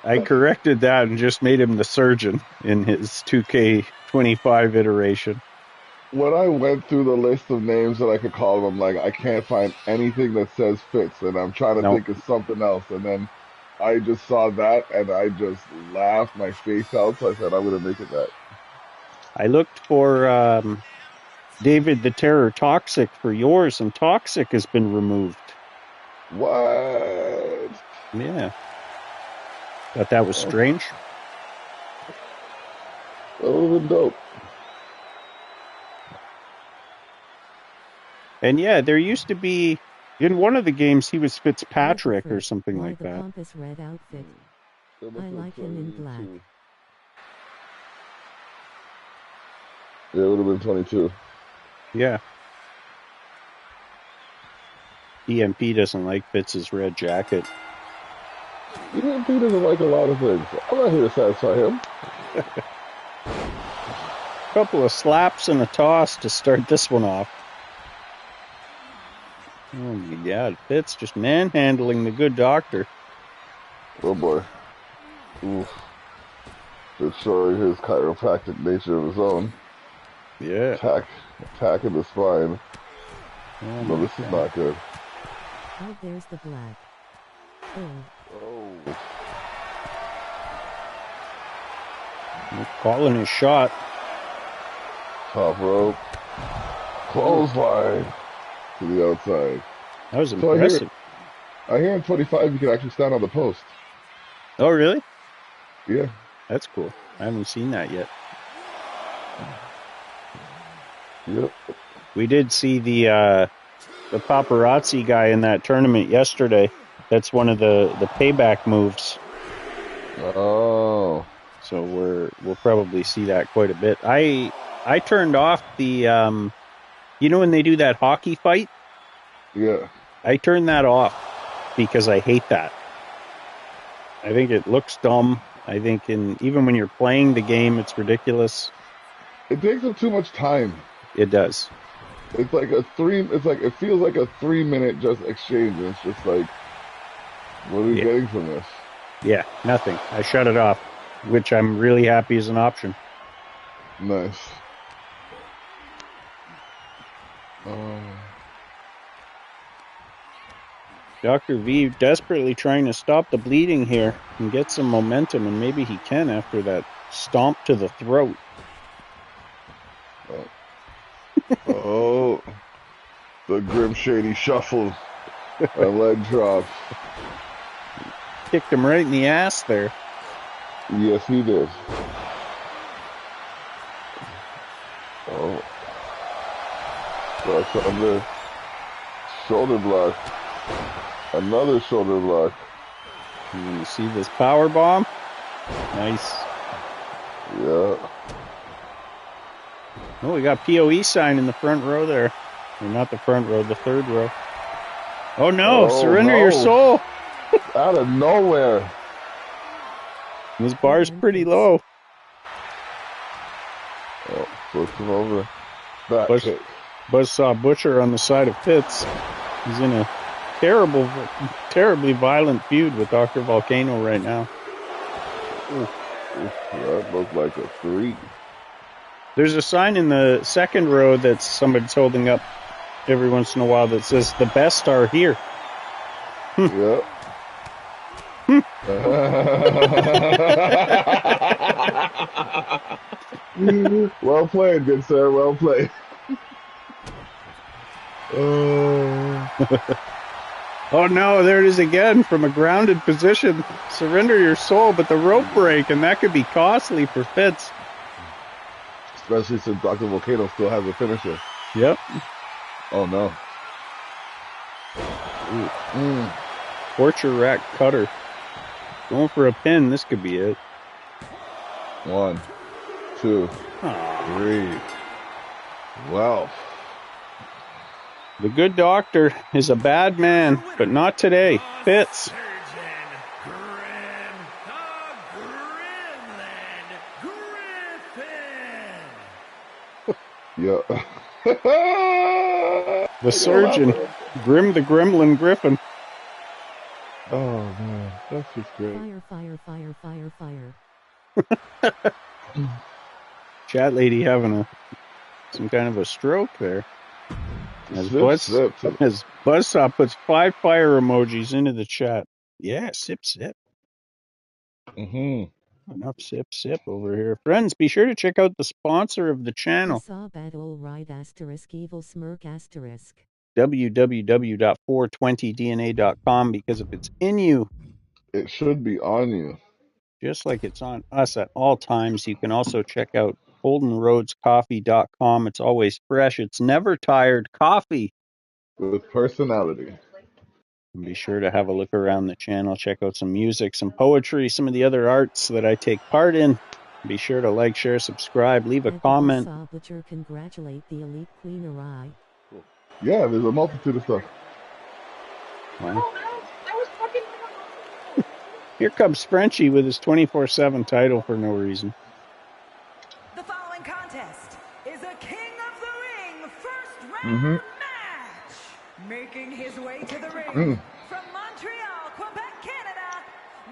I corrected that and just made him the surgeon in his 2K25 iteration. When I went through the list of names that I could call him, I'm like, I can't find anything that says Fitz, and I'm trying to No. think of something else. And then I just saw that, and I just laughed my face out. So I said, I'm going to make it that. I looked for David the Terror Toxic for yours, and Toxic has been removed. What? Yeah. Thought that was strange. That would have been dope. And yeah, there used to be, in one of the games, he was Fitzpatrick or something why like the that. pompous red outfit? I like him in black. Yeah, it would have been 22. Yeah. EMP doesn't like Fitz's red jacket. EMP doesn't like a lot of things. I'm not here to satisfy him. A couple of slaps and a toss to start this one off. Oh my God, Fitz just manhandling the good doctor. Oh boy. Oof. Just showing his chiropractic nature of his own. Yeah. Attacking the spine. Oh No, this is not good. Oh, there's the black. Oh. He's calling his shot. Top rope. Clothesline to the outside. That was impressive. I hear in 25 you can actually stand on the post. Oh, really? Yeah. That's cool. I haven't seen that yet. Yep. We did see the paparazzi guy in that tournament yesterday. That's one of the payback moves. Oh. So we'll probably see that quite a bit. I turned off the you know when they do that hockey fight? Yeah. I turned that off because I hate that. I think it looks dumb. I think even when you're playing the game, it's ridiculous. It takes up too much time. It does. It's like it feels like a 3-minute just exchange, and it's just like, what are we getting from this? Yeah, nothing. I shut it off, which I'm really happy is an option. Nice. Dr. V desperately trying to stop the bleeding here and get some momentum, and maybe he can after that stomp to the throat. Oh, the grim shady shuffle, a leg drop. Kicked him right in the ass there. Yes, he did. Oh, that's under shoulder block. Another shoulder block. You see this power bomb? Nice. Yeah. Oh, we got POE sign in the front row there. Or not the front row, the third row. Oh no, surrender your soul. Out of nowhere. This bar's pretty low. Oh, push him over. Back kick. Buzzsaw Butcher on the side of Fitz. He's in a terribly violent feud with Dr. Volcano right now. That looked like a 3. There's a sign in the second row that somebody's holding up every once in a while that says, "The best are here." Yep. Well played, good sir. Well played. Oh no, there it is again from a grounded position. Surrender your soul, but the rope break, and that could be costly for Fitz. Especially since Dr. Volcano still has a finisher. Yep. Oh no. Torture rack cutter. Going for a pin. This could be it. 1, 2, 3. Wow. The good doctor is a bad man, but not today. Fitz. Yeah. The surgeon. Grim the Gremlin Griffin. Oh man, that's just great. Fire, fire, fire, fire, fire. Chat lady having some kind of a stroke there. As Buzzsaw puts 5 fire emojis into the chat. Yeah, sip, sip. Enough sip, sip over here. Friends, be sure to check out the sponsor of the channel. Saw bad ol' ride asterisk evil smirk asterisk. www.420dna.com, because if it's in you, it should be on you. Just like it's on us at all times. You can also check out goldenroadscoffee.com. It's always fresh. It's never tired coffee. With personality. And be sure to have a look around the channel. Check out some music, some poetry, some of the other arts that I take part in. Be sure to like, share, subscribe, leave a comment. Butcher congratulate the elite queen Arai. Yeah, there's a multitude of stuff. Wow. Here comes Frenchie with his 24/7 title for no reason. The following contest is a King of the Ring first round match. Making his way to the ring from Montreal, Quebec, Canada,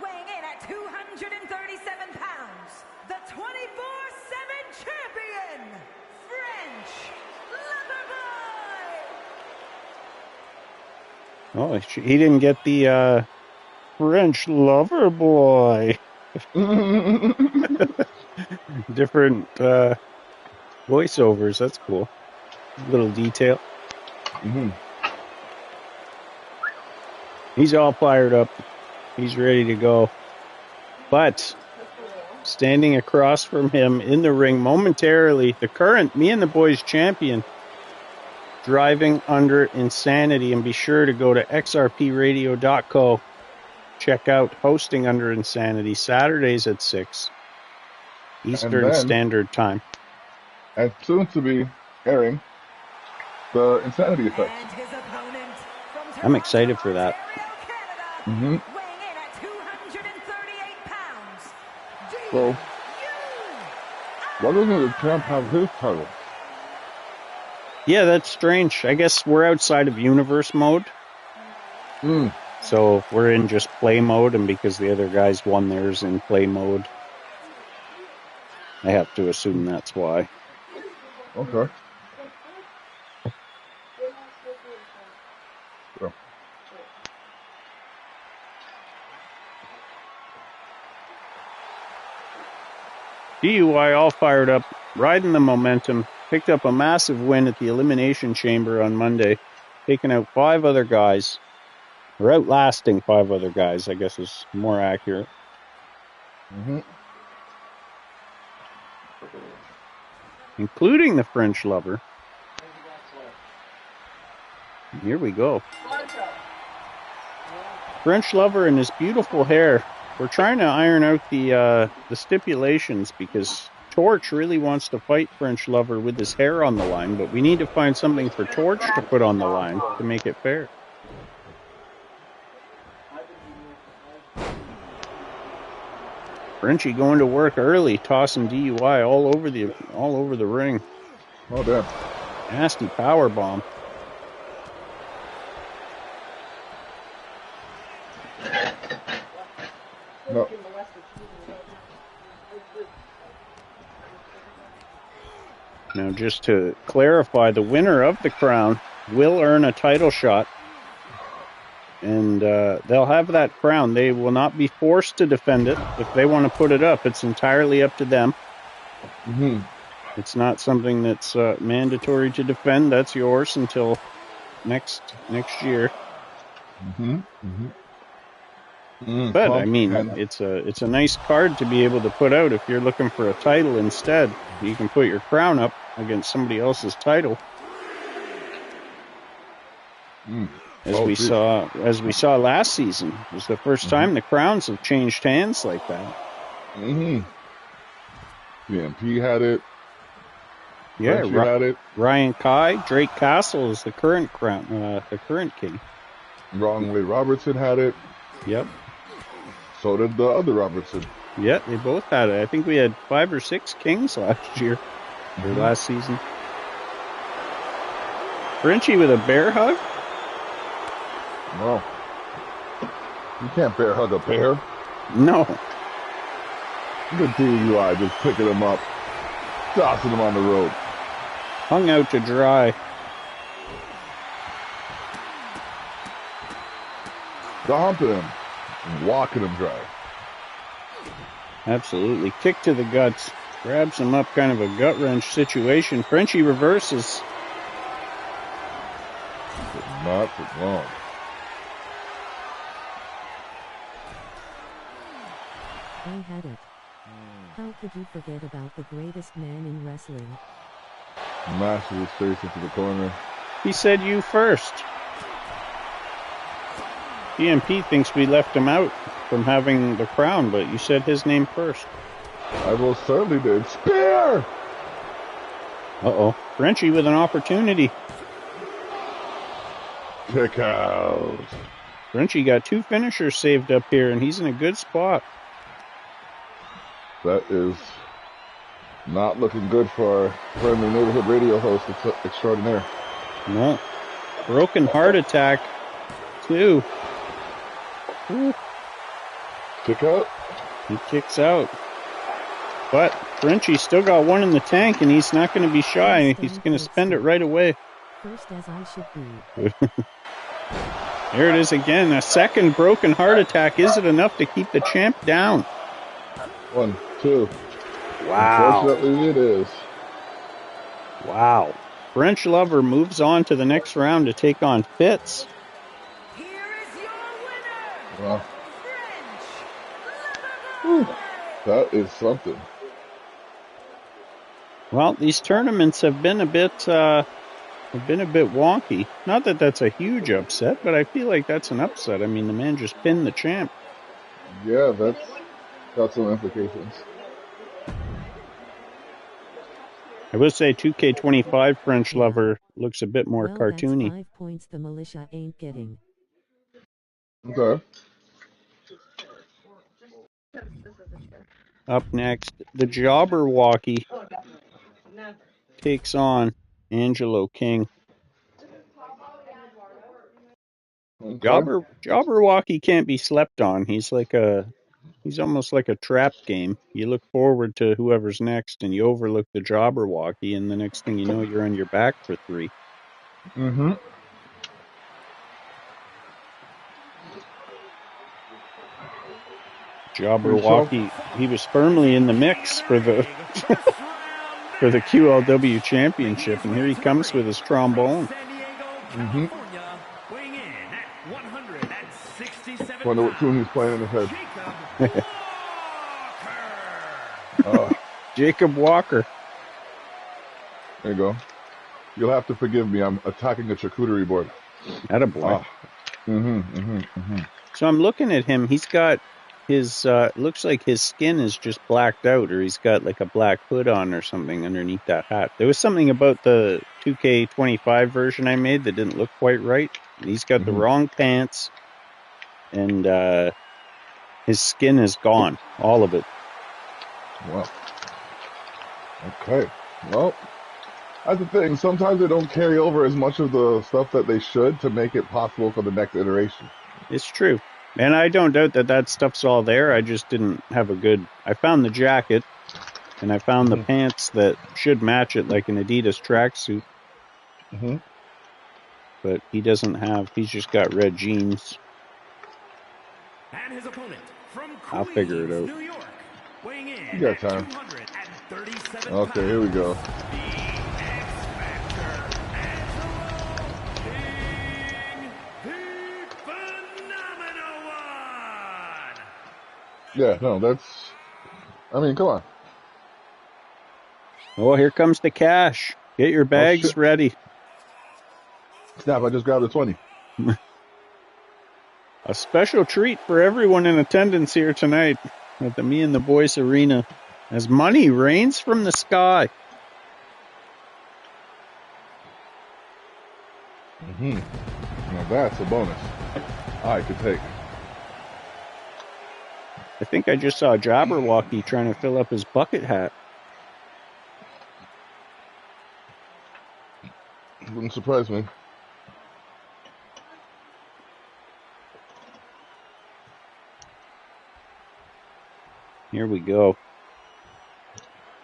weighing in at 237 pounds, the 24/7 champion, French Lover Boy. Oh, he didn't get the French Lover Boy. Different voiceovers. That's cool. Little detail. He's all fired up. He's ready to go. But standing across from him in the ring momentarily, the current Me and the Boys champion, driving under insanity. And be sure to go to xrpradio.co. Check out Hosting Under Insanity Saturdays at 6 Eastern Standard Time. And soon to be airing the Insanity Effect. I'm excited for that. Mm-hmm. So, why doesn't the champ have his title? Yeah, that's strange. I guess we're outside of universe mode. So we're in just play mode, and because the other guys won theirs in play mode, I have to assume that's why. Okay. Yeah. DUI all fired up, riding the momentum, picked up a massive win at the Elimination Chamber on Monday, taking out 5 other guys, or outlasting 5 other guys, I guess is more accurate. Including the French Lover. Here we go. French Lover and his beautiful hair. We're trying to iron out the stipulations, because Torch really wants to fight French Lover with his hair on the line, but we need to find something for Torch to put on the line to make it fair. Frenchie going to work early, tossing DUI all over the ring. Oh damn! Nasty power bomb. No. Now, just to clarify, the winner of the crown will earn a title shot. And they'll have that crown. They will not be forced to defend it. If they want to put it up, it's entirely up to them. Mm-hmm. It's not something that's mandatory to defend. That's yours until next year. Mm-hmm. Mm-hmm. But I mean, it's a nice card to be able to put out if you're looking for a title instead. You can put your crown up against somebody else's title. As we saw last season, it was the first time the crowns have changed hands like that. Mm-hmm. BMP had it. Yeah, had it. Ryan Kai, Drake Castle is the current crown, the current king. Wrong Way Robertson had it. Yep. So did the other Robertson. Yeah, they both had it. I think we had 5 or 6 kings last year, or last season. Frenchie with a bear hug? No. You can't bear hug a bear. No. Good DUI, just picking him up, tossing him on the road. Hung out to dry. Stomping him and walking him dry. Absolutely. Kick to the guts. Grabs him up, kind of a gut wrench situation. Frenchie reverses. Not wrong. I had it. How could you forget about the greatest man in wrestling? Mashes his face into the corner. He said you first. BMP thinks we left him out from having the crown, but you said his name first. I most certainly did. Spear! Uh-oh. Frenchie with an opportunity. Kick out. Frenchie got 2 finishers saved up here, and he's in a good spot. That is not looking good for our friendly neighborhood radio host extraordinaire. No. Broken heart attack, too. Ooh. Kick out. He kicks out. But Frenchie's still got 1 in the tank, and he's not going to be shy. He's going to spend it right away. First as I should be. There it is again. A second broken heart attack. Is it enough to keep the champ down? 1, 2. Wow. Unfortunately, it is. Wow. French Lover moves on to the next round to take on Fitz. Here is your winner, Well, French. that is something. Well, these tournaments have been a bit wonky. Not that that's a huge upset, but I feel like that's an upset. I mean, the man just pinned the champ. Yeah, that's got some implications. I will say 2K25 French Lover looks a bit more Well, cartoony. that's 5 points the militia ain't getting. Okay. Up next, the Jobberwocky takes on Angelo King. Okay. Jobberwocky can't be slept on. He's almost like a trap game. You look forward to whoever's next, and you overlook the Jobberwocky, and the next thing you know, you're on your back for 3. Mm-hmm. Jobberwocky, he was firmly in the mix for the for the QLW championship, and here he comes with his trombone. Mm-hmm. Wonder what tune he's playing in his head. Jacob Walker. There you go. You'll have to forgive me. I'm attacking a charcuterie board. Attaboy. Mm-hmm. So I'm looking at him. He's got his, looks like his skin is just blacked out, or he's got like a black hood on or something underneath that hat. There was something about the 2K25 version I made that didn't look quite right. He's got the wrong pants, and his skin is gone. All of it. Wow. Okay. Well, that's the thing. Sometimes they don't carry over as much of the stuff that they should to make it possible for the next iteration. It's true. And I don't doubt that stuff's all there. I just didn't have a good... I found the jacket, and I found the pants that should match it, like an Adidas tracksuit. But he doesn't have. He's just got red jeans. And his opponent from I'll figure it Queens, out. New York, weighing in You got at time. 237 Okay, here we go. the X-Factor, Angelo King, the Phenomenal One. Yeah, no, that's. I mean, come on. Oh, here comes the cash. Get your bags shit. ready. Snap! I just grabbed a 20. A special treat for everyone in attendance here tonight at the Me and the Boys Arena, as money rains from the sky. Now that's a bonus I could take. I think I just saw Jabberwocky trying to fill up his bucket hat. Wouldn't surprise me. Here we go.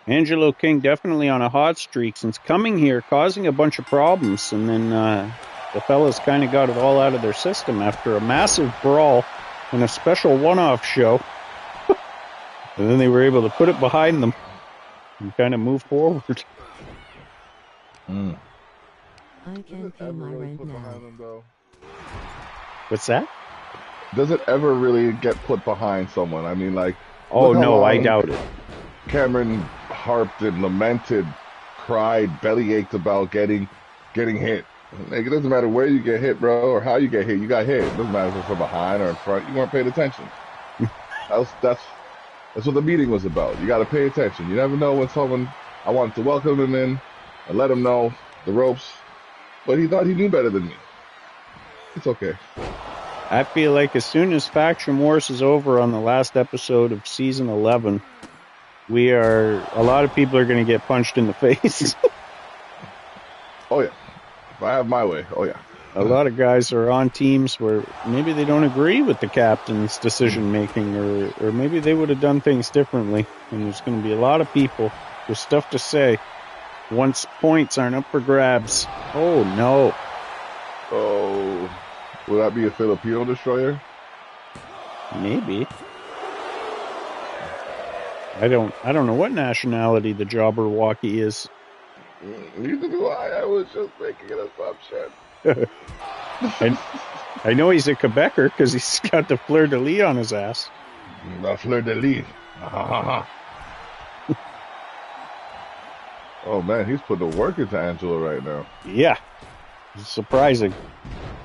Angelo King definitely on a hot streak since coming here, causing a bunch of problems, and then the fellas kind of got it all out of their system after a massive brawl and a special one-off show. And then they were able to put it behind them and kind of move forward. I can't pay my rent now. What's that? Does it ever really get put behind someone? I mean, like, Oh, look how no, I long doubt it. Cameron harped and lamented, cried, bellyached about getting hit. Like, it doesn't matter where you get hit, bro, or how you get hit. You got hit. It doesn't matter if it's from behind or in front. You weren't paying attention. That's what the meeting was about. You got to pay attention. You never know when someone. I wanted to welcome him in and let him know the ropes, but he thought he knew better than me. It's okay. I feel like as soon as Faction Wars is over on the last episode of season 11, a lot of people are going to get punched in the face. Oh yeah, if I have my way, oh yeah. A lot of guys are on teams where maybe they don't agree with the captain's decision making, or maybe they would have done things differently. And there's going to be a lot of people with stuff to say once points aren't up for grabs. Oh no. Oh, will that be a Filipino destroyer? Maybe. I don't know what nationality the Jabberwocky is. Neither do I. I was just making an assumption. And I know he's a Quebecer because he's got the fleur de lis on his ass. La fleur de lis. Oh man, he's putting the work into Angela right now. Yeah, it's surprising.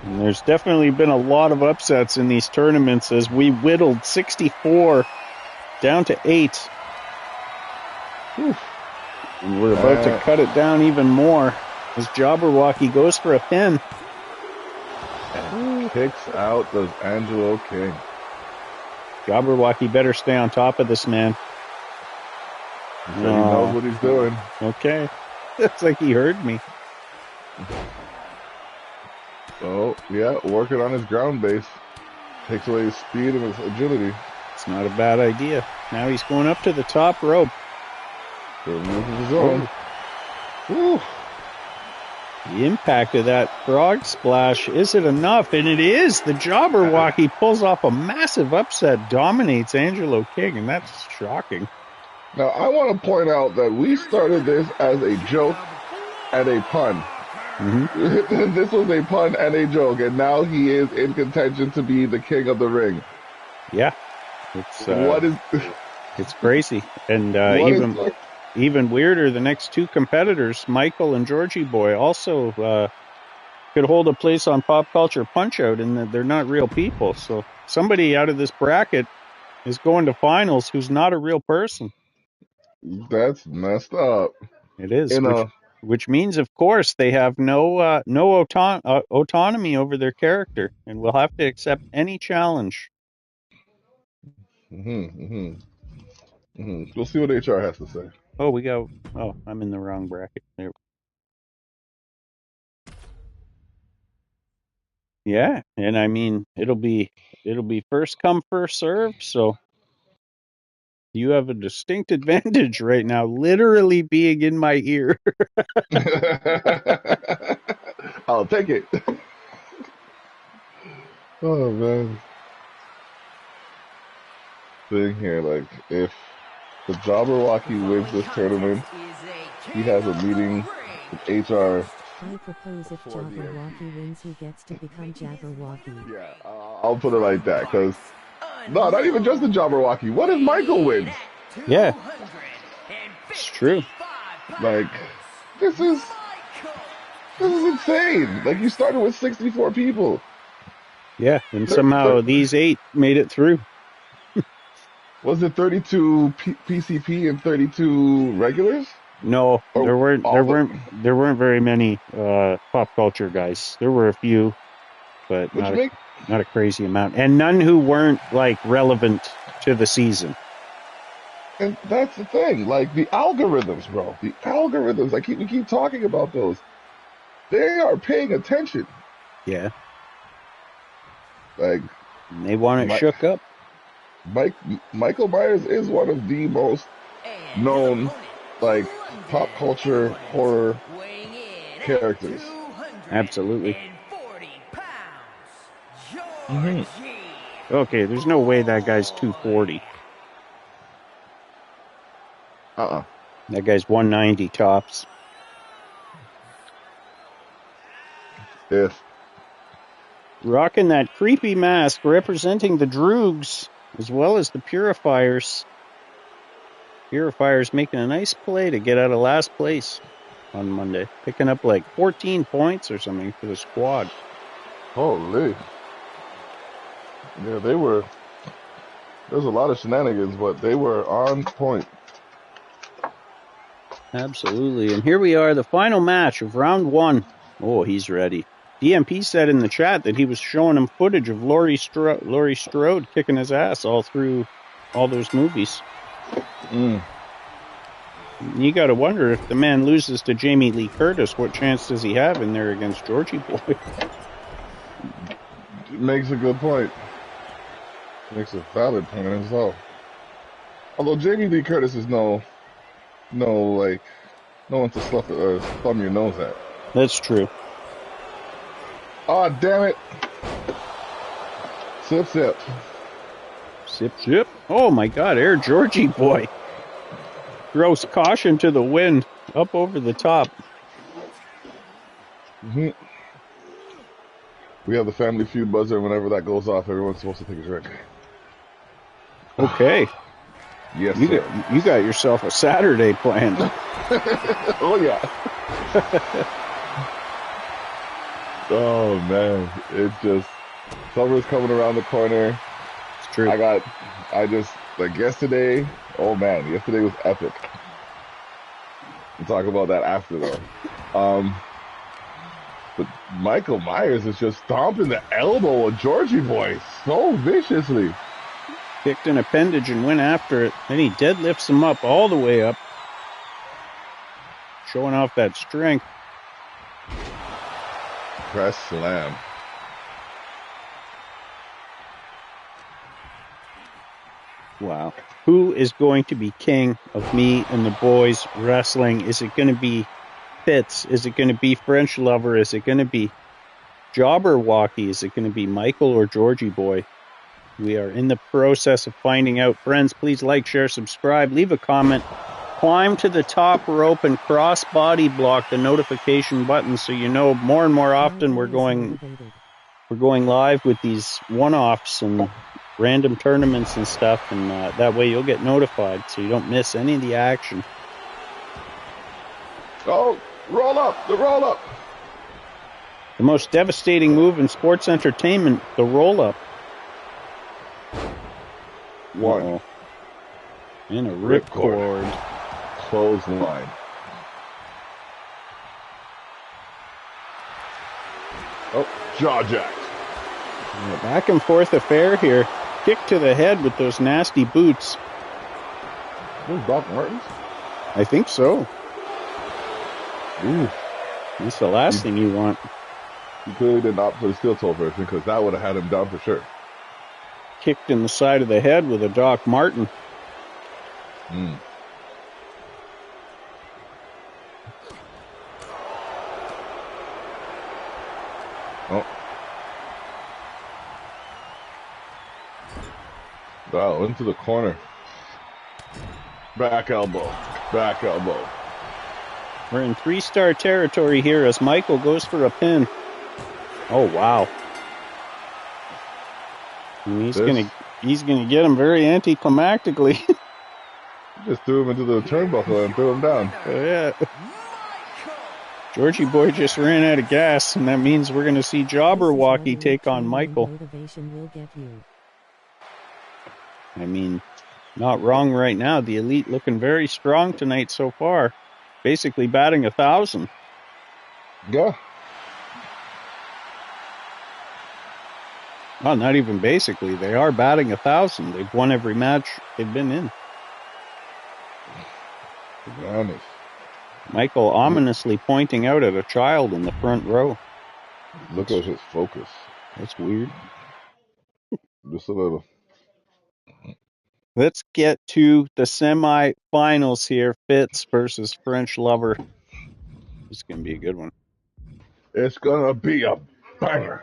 And there's definitely been a lot of upsets in these tournaments as we whittled 64 down to 8. Whew. And we're about to cut it down even more as Jabberwocky goes for a pin. And kicks out the Angelo King. Jabberwocky better stay on top of this man. He knows what he's doing. Okay. It's like he heard me. Oh, yeah, working on his ground base. Takes away his speed and his agility. It's not a bad idea. Now he's going up to the top rope. The move of his own. Woo. The impact of that frog splash, is it enough? And it is. The Jabberwocky pulls off a massive upset, dominates Angelo King, and that's shocking. Now, I want to point out that we started this as a joke and a pun. Mm-hmm. This was a pun and a joke, and now he is in contention to be the king of the ring. Yeah. It's crazy. And even weirder, the next two competitors, Michael and Georgie Boy, also could hold a place on Pop Culture Punch-Out, in that they're not real people. So somebody out of this bracket is going to finals who's not a real person. That's messed up. It is, which means, of course, they have no autonomy over their character, and will have to accept any challenge. We'll see what HR has to say. I'm in the wrong bracket. There. Yeah, and I mean it'll be first come first serve. So You have a distinct advantage right now, literally being in my ear. I'll take it. Oh man. Thing here, like if the Jabberwocky wins this tournament, he has a meeting with HR. I propose if Jabberwocky wins, he gets to become Jabberwocky. Yeah, I'll put it like that, because no, not even just the Jabberwocky. What if Michael wins? Yeah, it's true. Like, this is insane. Like, you started with 64 people. Yeah, and somehow these 8 made it through. Was it 32 PCP and 32 regulars? No, Or there all weren't very many pop culture guys. There were a few, but not a crazy amount, and none who weren't like relevant to the season. And that's the thing, like the algorithms, bro. The algorithms. We keep talking about those. They are paying attention. Yeah, like and they want it shook up. Michael Myers is one of the most known, like, pop culture horror characters. Absolutely. Okay, there's no way that guy's 240. That guy's 190 tops. If rocking that creepy mask representing the Droogs as well as the Purifiers. Purifiers making a nice play to get out of last place on Monday, picking up like 14 points or something for the squad. Holy. Yeah, there's a lot of shenanigans, but they were on point. Absolutely. And here we are, the final match of round 1. Oh, he's ready. DMP said in the chat that he was showing him footage of Laurie Strode kicking his ass all through all those movies. You got to wonder, if the man loses to Jamie Lee Curtis, what chance does he have in there against Georgie Boy? Makes a good point. Makes a valid point as well. Although Jamie Lee Curtis is no one to thumb your nose at. That's true. Oh, damn it. Sip, sip. Sip, sip. Oh, my God. Air Georgie Boy. Throws caution to the wind. Up over the top. We have the Family Feud buzzer. Whenever that goes off, everyone's supposed to take a drink. Okay. Yes, you got yourself a Saturday planned. Oh, yeah. Oh, man. It's just, summer's coming around the corner. It's true. Yesterday, oh, man, yesterday was epic. We'll talk about that after, though. But Michael Myers is just stomping the elbow of Georgie Boy so viciously. Kicked an appendage and went after it. Then he deadlifts him up all the way up. Showing off that strength. Press slam. Wow. Who is going to be king of me and the boys wrestling? Is it going to be Fitz? Is it going to be French Lover? Is it going to be Jabberwocky? Is it going to be Michael or Georgie Boy? We are in the process of finding out. Friends, please like, share, subscribe, leave a comment. Climb to the top rope and cross body block the notification button so you know more and more often we're going live with these one-offs and random tournaments and stuff, and that way you'll get notified so you don't miss any of the action. Oh, roll up, the roll up. The most devastating move in sports entertainment, the roll up. One. Uh-oh. And a ripcord. Clothesline. Oh, jaw jacked. Back and forth affair here. Kick to the head with those nasty boots. Those Doc Martens? I think so. Ooh. That's the last thing you want. He clearly did not put a steel toe version, because that would have had him down for sure. Kicked in the side of the head with a Doc Marten. Mm. Oh. Wow, into the corner. Back elbow. Back elbow. We're in 3-star territory here as Michael goes for a pin. Oh, wow. And he's gonna get him very anticlimactically. Just threw him into the turnbuckle and threw him down. Yeah. Georgie Boy just ran out of gas, and that means we're going to see Jabberwocky take on Michael. Motivation will get you. I mean, not wrong right now. The Elite looking very strong tonight so far. Basically batting 1,000. Yeah. Well, not even basically. They are batting 1,000. They've won every match they've been in. To be honest. Michael ominously pointing out at a child in the front row. Look at his focus. That's weird. Just a little. Let's get to the semi-finals here. Fitz versus French Lover. This is going to be a good one. It's going to be a banger.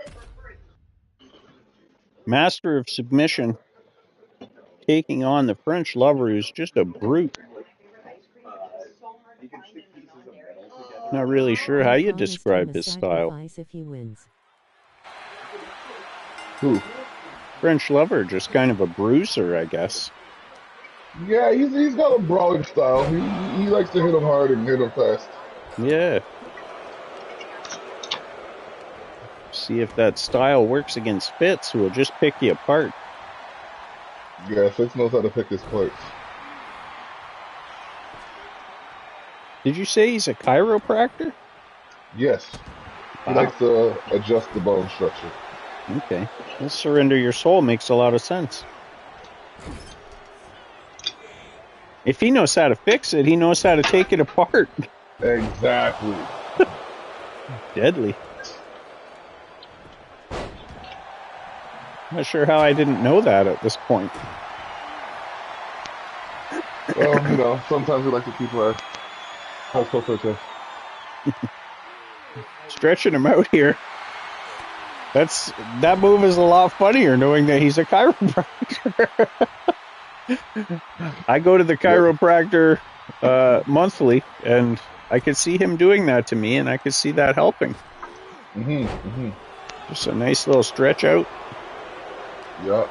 Master of Submission taking on the French Lover, who's just a brute. Not really sure how you describe his style. If he wins. Who? French Lover, just kind of a bruiser, I guess. Yeah, he's got a brawling style. He likes to hit him hard and hit him fast. Yeah. See if that style works against Fitz, who will just pick you apart. Yeah, Fitz knows how to pick his parts. Did you say he's a chiropractor? Yes. He Wow. likes to adjust the bone structure. Okay. Well, surrender your soul makes a lot of sense. If he knows how to fix it, he knows how to take it apart. Exactly. Deadly. I'm not sure how I didn't know that at this point. Well, sometimes we like to keep our house close to our chest. Stretching him out here. That move is a lot funnier knowing that he's a chiropractor. I go to the chiropractor monthly, and I could see him doing that to me, and I could see that helping. Just a nice little stretch out. Yeah.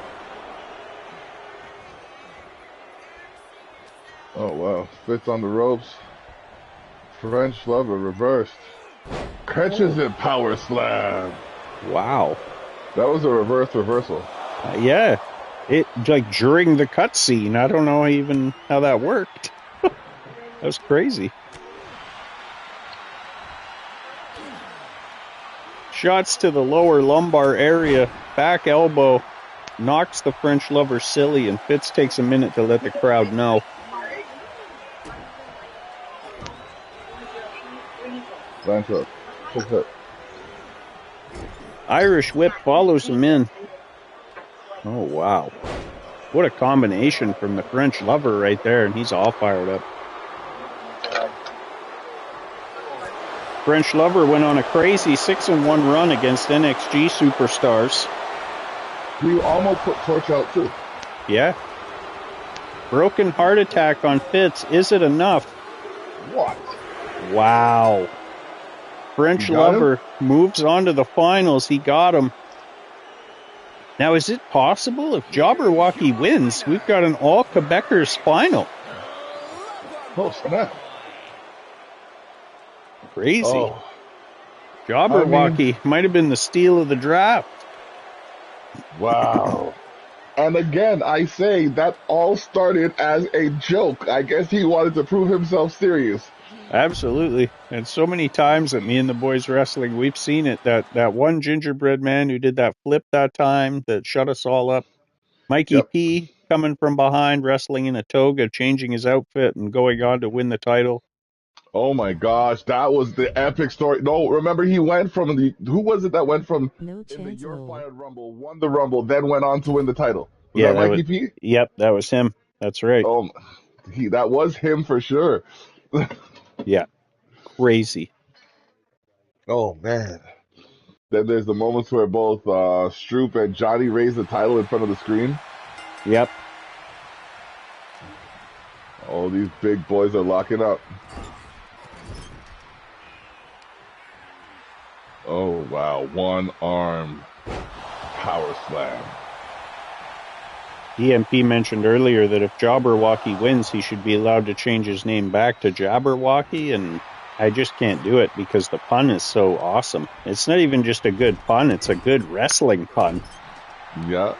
Oh, wow. Fitz on the ropes. French Lover reversed. Catches it, power slam. Wow. That was a reversal. Yeah. It, like, during the cutscene, I don't know even how that worked. That was crazy. Shots to the lower lumbar area. Back elbow. Knocks the French Lover silly, and Fitz takes a minute to let the crowd know. Line up. Hook up. Irish whip follows him in. Oh, wow. What a combination from the French Lover right there, and he's all fired up. French Lover went on a crazy 6-1 run against NXG superstars. He almost put Torch out, too. Yeah. Broken heart attack on Fitz. Is it enough? What? Wow. French Lover moves on to the finals. He got him. Now, is it possible if Jabberwocky wins, we've got an all-Quebecers final? Oh, snap. Crazy. Oh. Jabberwocky might have been the steal of the draft. Wow. And again, I say that all started as a joke. I guess he wanted to prove himself serious. Absolutely. And so many times that me and the boys wrestling, we've seen it. That one gingerbread man who did that flip that time that shut us all up. Mikey P coming from behind, wrestling in a toga, changing his outfit and going on to win the title. Oh my gosh, that was the epic story. No, remember he went from who was it that went from No chance, in the Your no. Fired Rumble, won the Rumble, then went on to win the title? Was Yeah, that Mikey P? Yep, that was him. That's right. Oh, that was him for sure. Yeah, crazy. Oh man. Then there's the moments where both Stroop and Johnny raise the title in front of the screen. Yep. Oh, these big boys are locking up. Oh wow, one arm power slam. EMP mentioned earlier that if Jabberwocky wins, he should be allowed to change his name back to Jabberwocky, and I just can't do it because the pun is so awesome. It's not even just a good pun, it's a good wrestling pun. Yeah.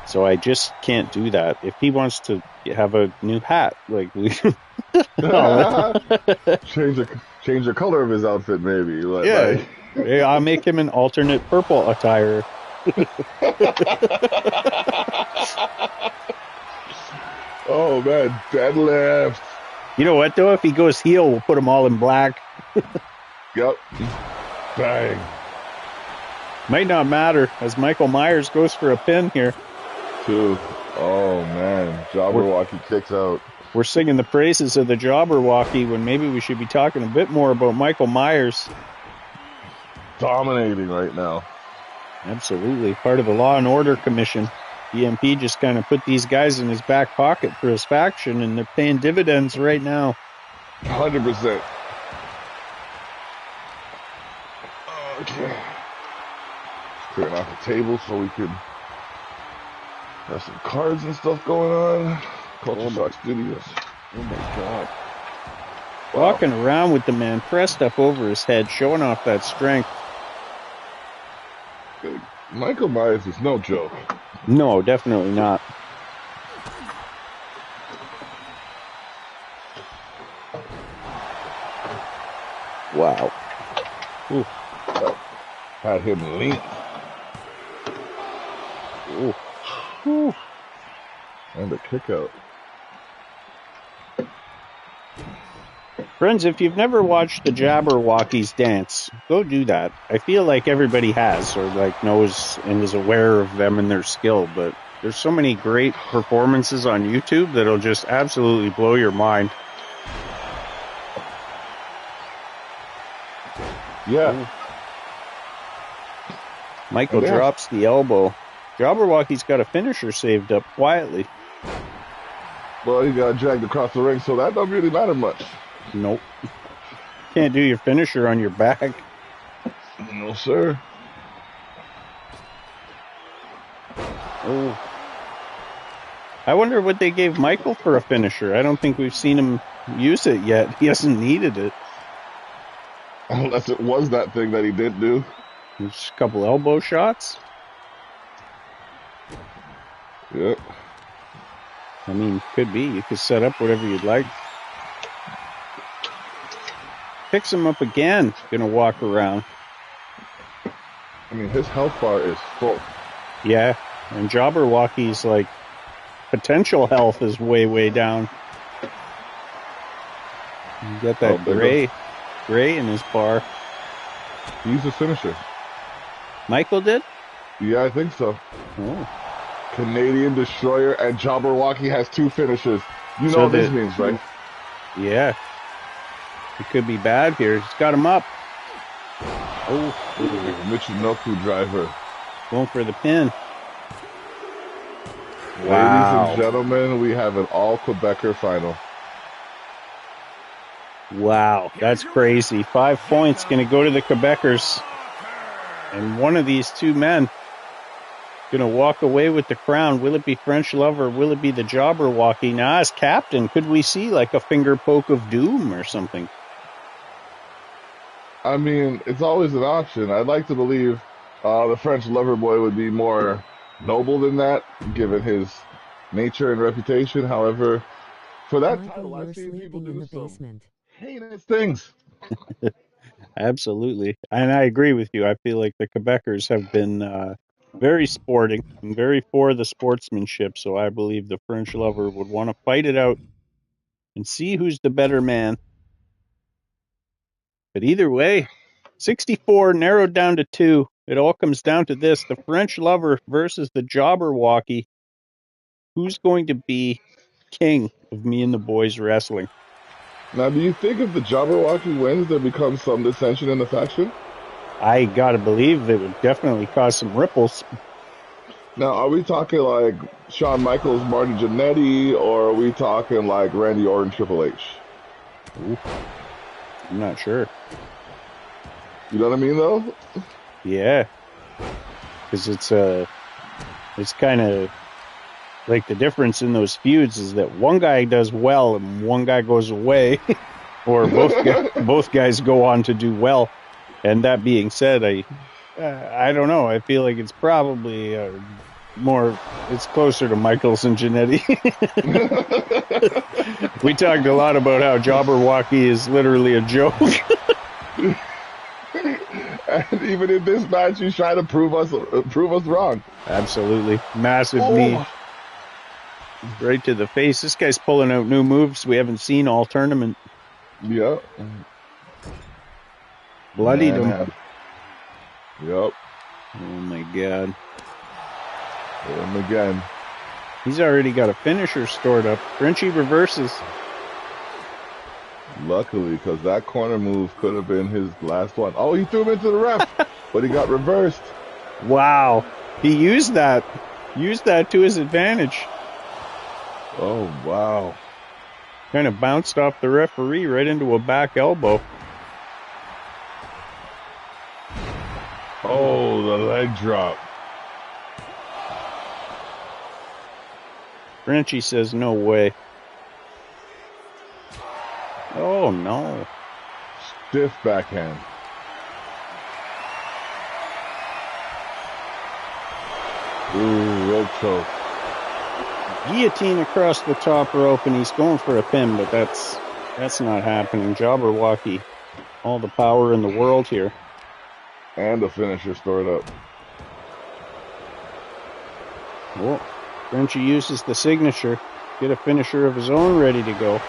So I just can't do that. If he wants to have a new hat, like we change the color of his outfit, maybe. yeah, I'll make him an alternate purple attire. Oh man, deadlift. You know what though? If he goes heel, we'll put them all in black. Yep. Bang. Might not matter as Michael Myers goes for a pin here. Two. Oh man, Jabberwocky kicks out. We're singing the praises of the Jabberwocky when maybe we should be talking a bit more about Michael Myers. Dominating right now. Absolutely. Part of the Law and Order Commission. EMP just kind of put these guys in his back pocket for his faction, and they're paying dividends right now. 100%. Okay. Clearing off the table so we can have some cards and stuff going on. Culture Shock Studios. Oh my God. Wow. Walking around with the man pressed up over his head, showing off that strength. Michael Myers is no joke. No, definitely not. Wow. Ooh. Had him lean. Ooh. Ooh. And a kick out. Friends, if you've never watched the Jabberwockies dance, go do that. I feel like everybody has, or like knows and is aware of them and their skill, but there's so many great performances on YouTube that'll just absolutely blow your mind. Yeah. Ooh. Michael drops the elbow. Jabberwocky's got a finisher saved up quietly. Well, he got dragged across the ring, so that don't really matter much. Nope. Can't do your finisher on your back. No, sir. Oh. I wonder what they gave Michael for a finisher. I don't think we've seen him use it yet. He hasn't needed it. Unless it was that thing that he did do. Just a couple elbow shots. Yep. I mean, could be. You could set up whatever you'd like. Picks him up again. Gonna walk around. I mean, his health bar is full. Yeah, and Jabberwocky's like potential health is way, way down. You got that gray in his bar. He's a finisher. Michael did? Yeah, I think so. Oh. Canadian Destroyer and Jabberwocky has two finishers. You know what this means, right? Yeah. It could be bad here. He's got him up. Oh. Michinoku driver. Going for the pin. Wow. Ladies and gentlemen, we have an all-Quebecer final. Wow, that's crazy. 5 points going to go to the Quebecers. And one of these two men going to walk away with the crown. Will it be French Lover? Will it be the Jabberwocky? Now, as captain, could we see like a finger poke of doom or something? I mean, it's always an option. I'd like to believe the French Lover Boy would be more noble than that, given his nature and reputation. However, for that title, I've seen people do some heinous things. Absolutely. And I agree with you. I feel like the Quebecers have been very sporting and very for the sportsmanship. So I believe the French Lover would want to fight it out and see who's the better man. But either way, 64 narrowed down to 2. It all comes down to this. The French Lover versus the Jabberwocky. Who's going to be king of me and the boys wrestling. Now, do you think if the Jabberwocky wins, there becomes some dissension in the faction? I gotta believe that would definitely cause some ripples. Now, are we talking like Shawn Michaels, Marty Jannetty, or are we talking like Randy Orton, Triple H? Ooh, I'm not sure. You know what I mean, though? Yeah, because it's kind of like the difference in those feuds is that one guy does well and one guy goes away, or both guys go on to do well. And that being said, I don't know. I feel like it's probably it's closer to Michaels and Jannetty. We talked a lot about how Jabberwocky is literally a joke. And even in this match, he's trying to prove us wrong. Absolutely. Massive knee. Right to the face. This guy's pulling out new moves we haven't seen all tournament. Yep. Bloodied him. Yep. Oh my god. Hit him again. He's already got a finisher stored up. Frenchie reverses. Luckily, because that corner move could have been his last one. Oh, he threw him into the ref, but he got reversed. Wow. He used that to his advantage. Oh, wow. Kind of bounced off the referee right into a back elbow. Oh, the leg drop. Frenchie says no way. Oh, no. Stiff backhand. Ooh, rope choke. Guillotine across the top rope, and he's going for a pin, but that's not happening. Jabberwocky, all the power in the world here. And the finisher stored up. Well, Frenchie uses the signature. Get a finisher of his own ready to go.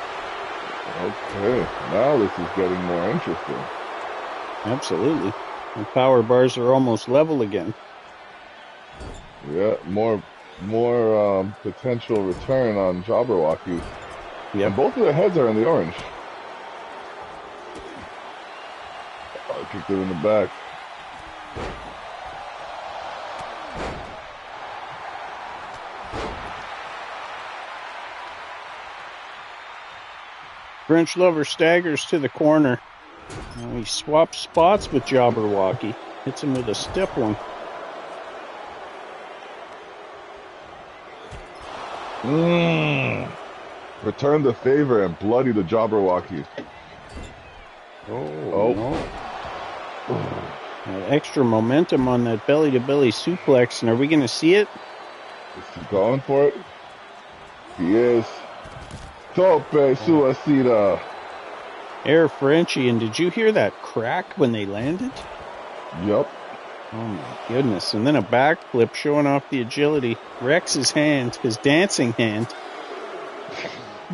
Okay, now this is getting more interesting. Absolutely. The power bars are almost level again. Yeah, more potential return on Jabberwocky. Yeah, And both of their heads are in the orange. I kicked it in the back. French Lover staggers to the corner. Now he swaps spots with Jabberwocky. Hits him with a step one. Return the favor and bloody the Jabberwocky. Oh. No. Extra momentum on that belly-to-belly suplex, and are we going to see it? Is he going for it? He is. Tope suicida. Air Frenchie, and did you hear that crack when they landed? Yup. Oh my goodness. And then a backflip showing off the agility. Rex's hand, his dancing hand.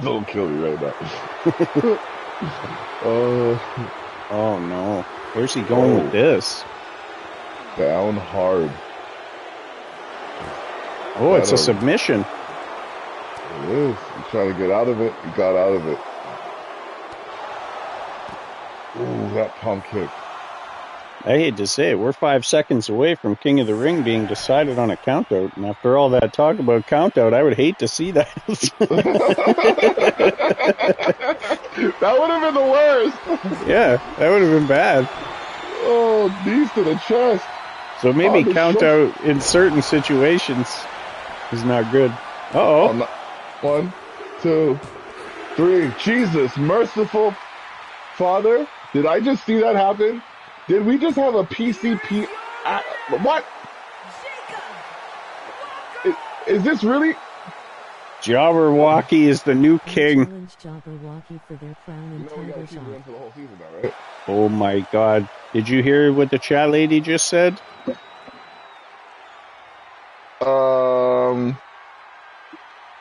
Don't kill me right now. Oh no. Where's he going with this? Down hard. Oh, it's a submission. It is. He's trying to get out of it. He got out of it. Ooh, that pump kick. I hate to say it, we're 5 seconds away from King of the Ring being decided on a countout, and after all that talk about countout, I would hate to see that. That would have been the worst. Yeah, that would have been bad. Oh, knees to the chest. So maybe countout in certain situations is not good. Uh-oh. 1, 2, 3. Jesus, merciful Father, did I just see that happen? Did we just have a PCP? What? Is this really? Jabberwocky is the new king. Jabberwocky for their crown and title shot. For the whole season now, right? Oh my god. Did you hear what the chat lady just said?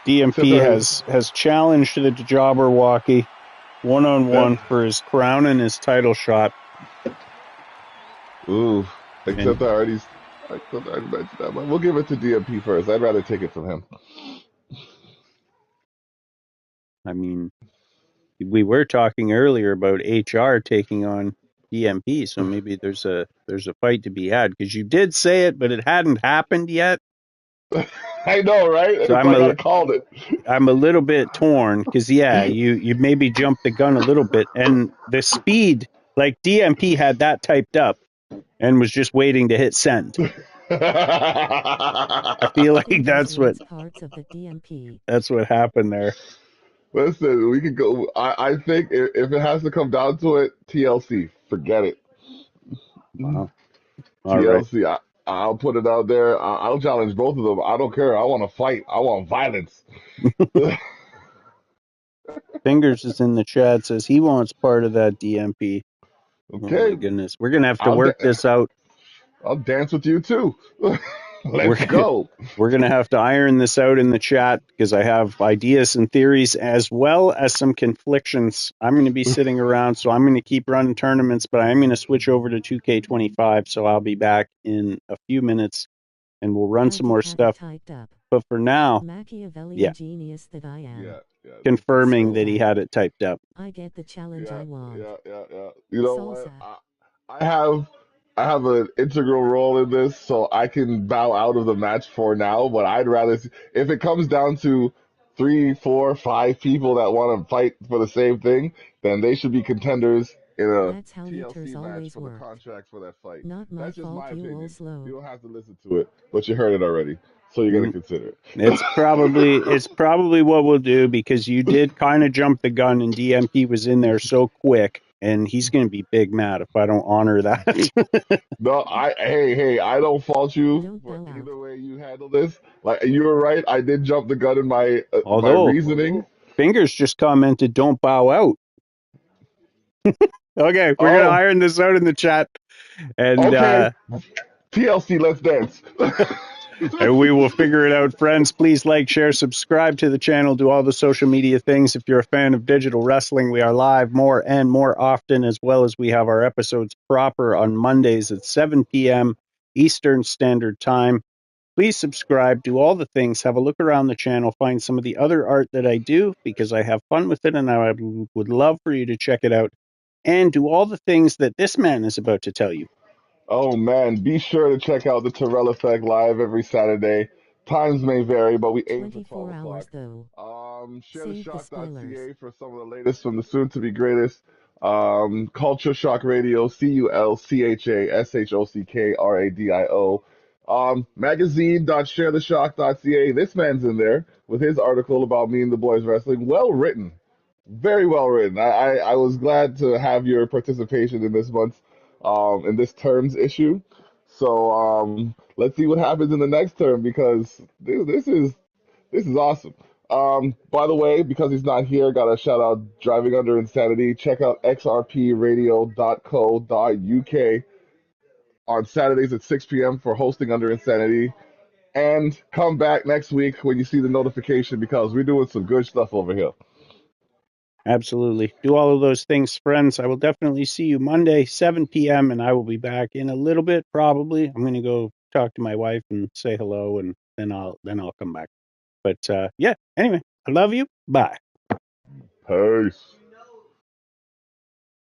DMP has challenged the Jabberwocky one-on-one for his crown and his title shot. Ooh, except I already mentioned that one. We'll give it to DMP first. I'd rather take it from him. I mean, we were talking earlier about HR taking on DMP, so maybe there's a fight to be had because you did say it, but it hadn't happened yet. I know, right? So That's why I gotta call it. I'm a little bit torn because you maybe jumped the gun a little bit, and the speed, like DMP had that typed up and was just waiting to hit send. I feel like He just wants parts of the DMP. that's what happened there. Listen, we could go. I think if it has to come down to it, TLC, forget it. Wow. All right. TLC, I'll put it out there. I'll challenge both of them. I don't care. I want to fight. I want violence. Fingers is in the chat, says he wants part of that DMP. Oh my Okay, goodness. We're going to have to I'll work this out. I'll dance with you too. We're Let's go. we're going to have to iron this out in the chat because I have ideas and theories as well as some conflictions. I'm going to be sitting around, so I'm going to keep running tournaments, but I'm going to switch over to 2K25, so I'll be back in a few minutes and we'll run some more stuff. But for now, Machiavellian genius that I am. Yeah. Confirming that he had it typed up. I get the challenge I want. Yeah. You know what? I have an integral role in this, so I can bow out of the match for now. But I'd rather, if it comes down to 3, 4, 5 people that want to fight for the same thing, then they should be contenders in a That's how TLC match for the worked. contracts for that fight. Not my That's just fault. my You opinion. all slow. You don't have to listen to it, but you heard it already, so you're gonna consider it. It's probably what we'll do because you did kind of jump the gun and DMP was in there so quick, and he's going to be big mad if I don't honor that. No, hey, I don't fault you for either way you handle this. Like you were right, I did jump the gun in my my reasoning. Fingers just commented, "Don't bow out." Okay, we're gonna iron this out in the chat, and okay, TLC, let's dance. and we will figure it out, friends. Please like, share, subscribe to the channel, do all the social media things. If you're a fan of digital wrestling, we are live more and more often, as well as we have our episodes proper on Mondays at 7 p.m. Eastern Standard Time. Please subscribe, do all the things, have a look around the channel, find some of the other art that I do because I have fun with it and I would love for you to check it out. And do all the things that this man is about to tell you. Oh man, be sure to check out the Terrell Effect live every Saturday. Times may vary, but we aim for 12 hours, o'clock. Though. Share the shock.ca for some of the latest from the soon-to-be greatest. Culture Shock Radio, CulchaShock.radio. Magazine.sharetheshock.ca. This man's in there with his article about me and the boys wrestling. Well written. Very well written. I was glad to have your participation in this month's in this term's issue. So let's see what happens in the next term because this is awesome. By the way, because he's not here, got to shout out Driving Under Insanity. Check out xrpradio.co.uk on Saturdays at 6 p.m. for hosting Under Insanity. And come back next week when you see the notification because we're doing some good stuff over here. Absolutely. Do all of those things, friends. I will definitely see you Monday, 7 p.m., and I will be back in a little bit, probably. I'm going to go talk to my wife and say hello, and then I'll come back. But yeah, anyway, I love you. Bye. Peace.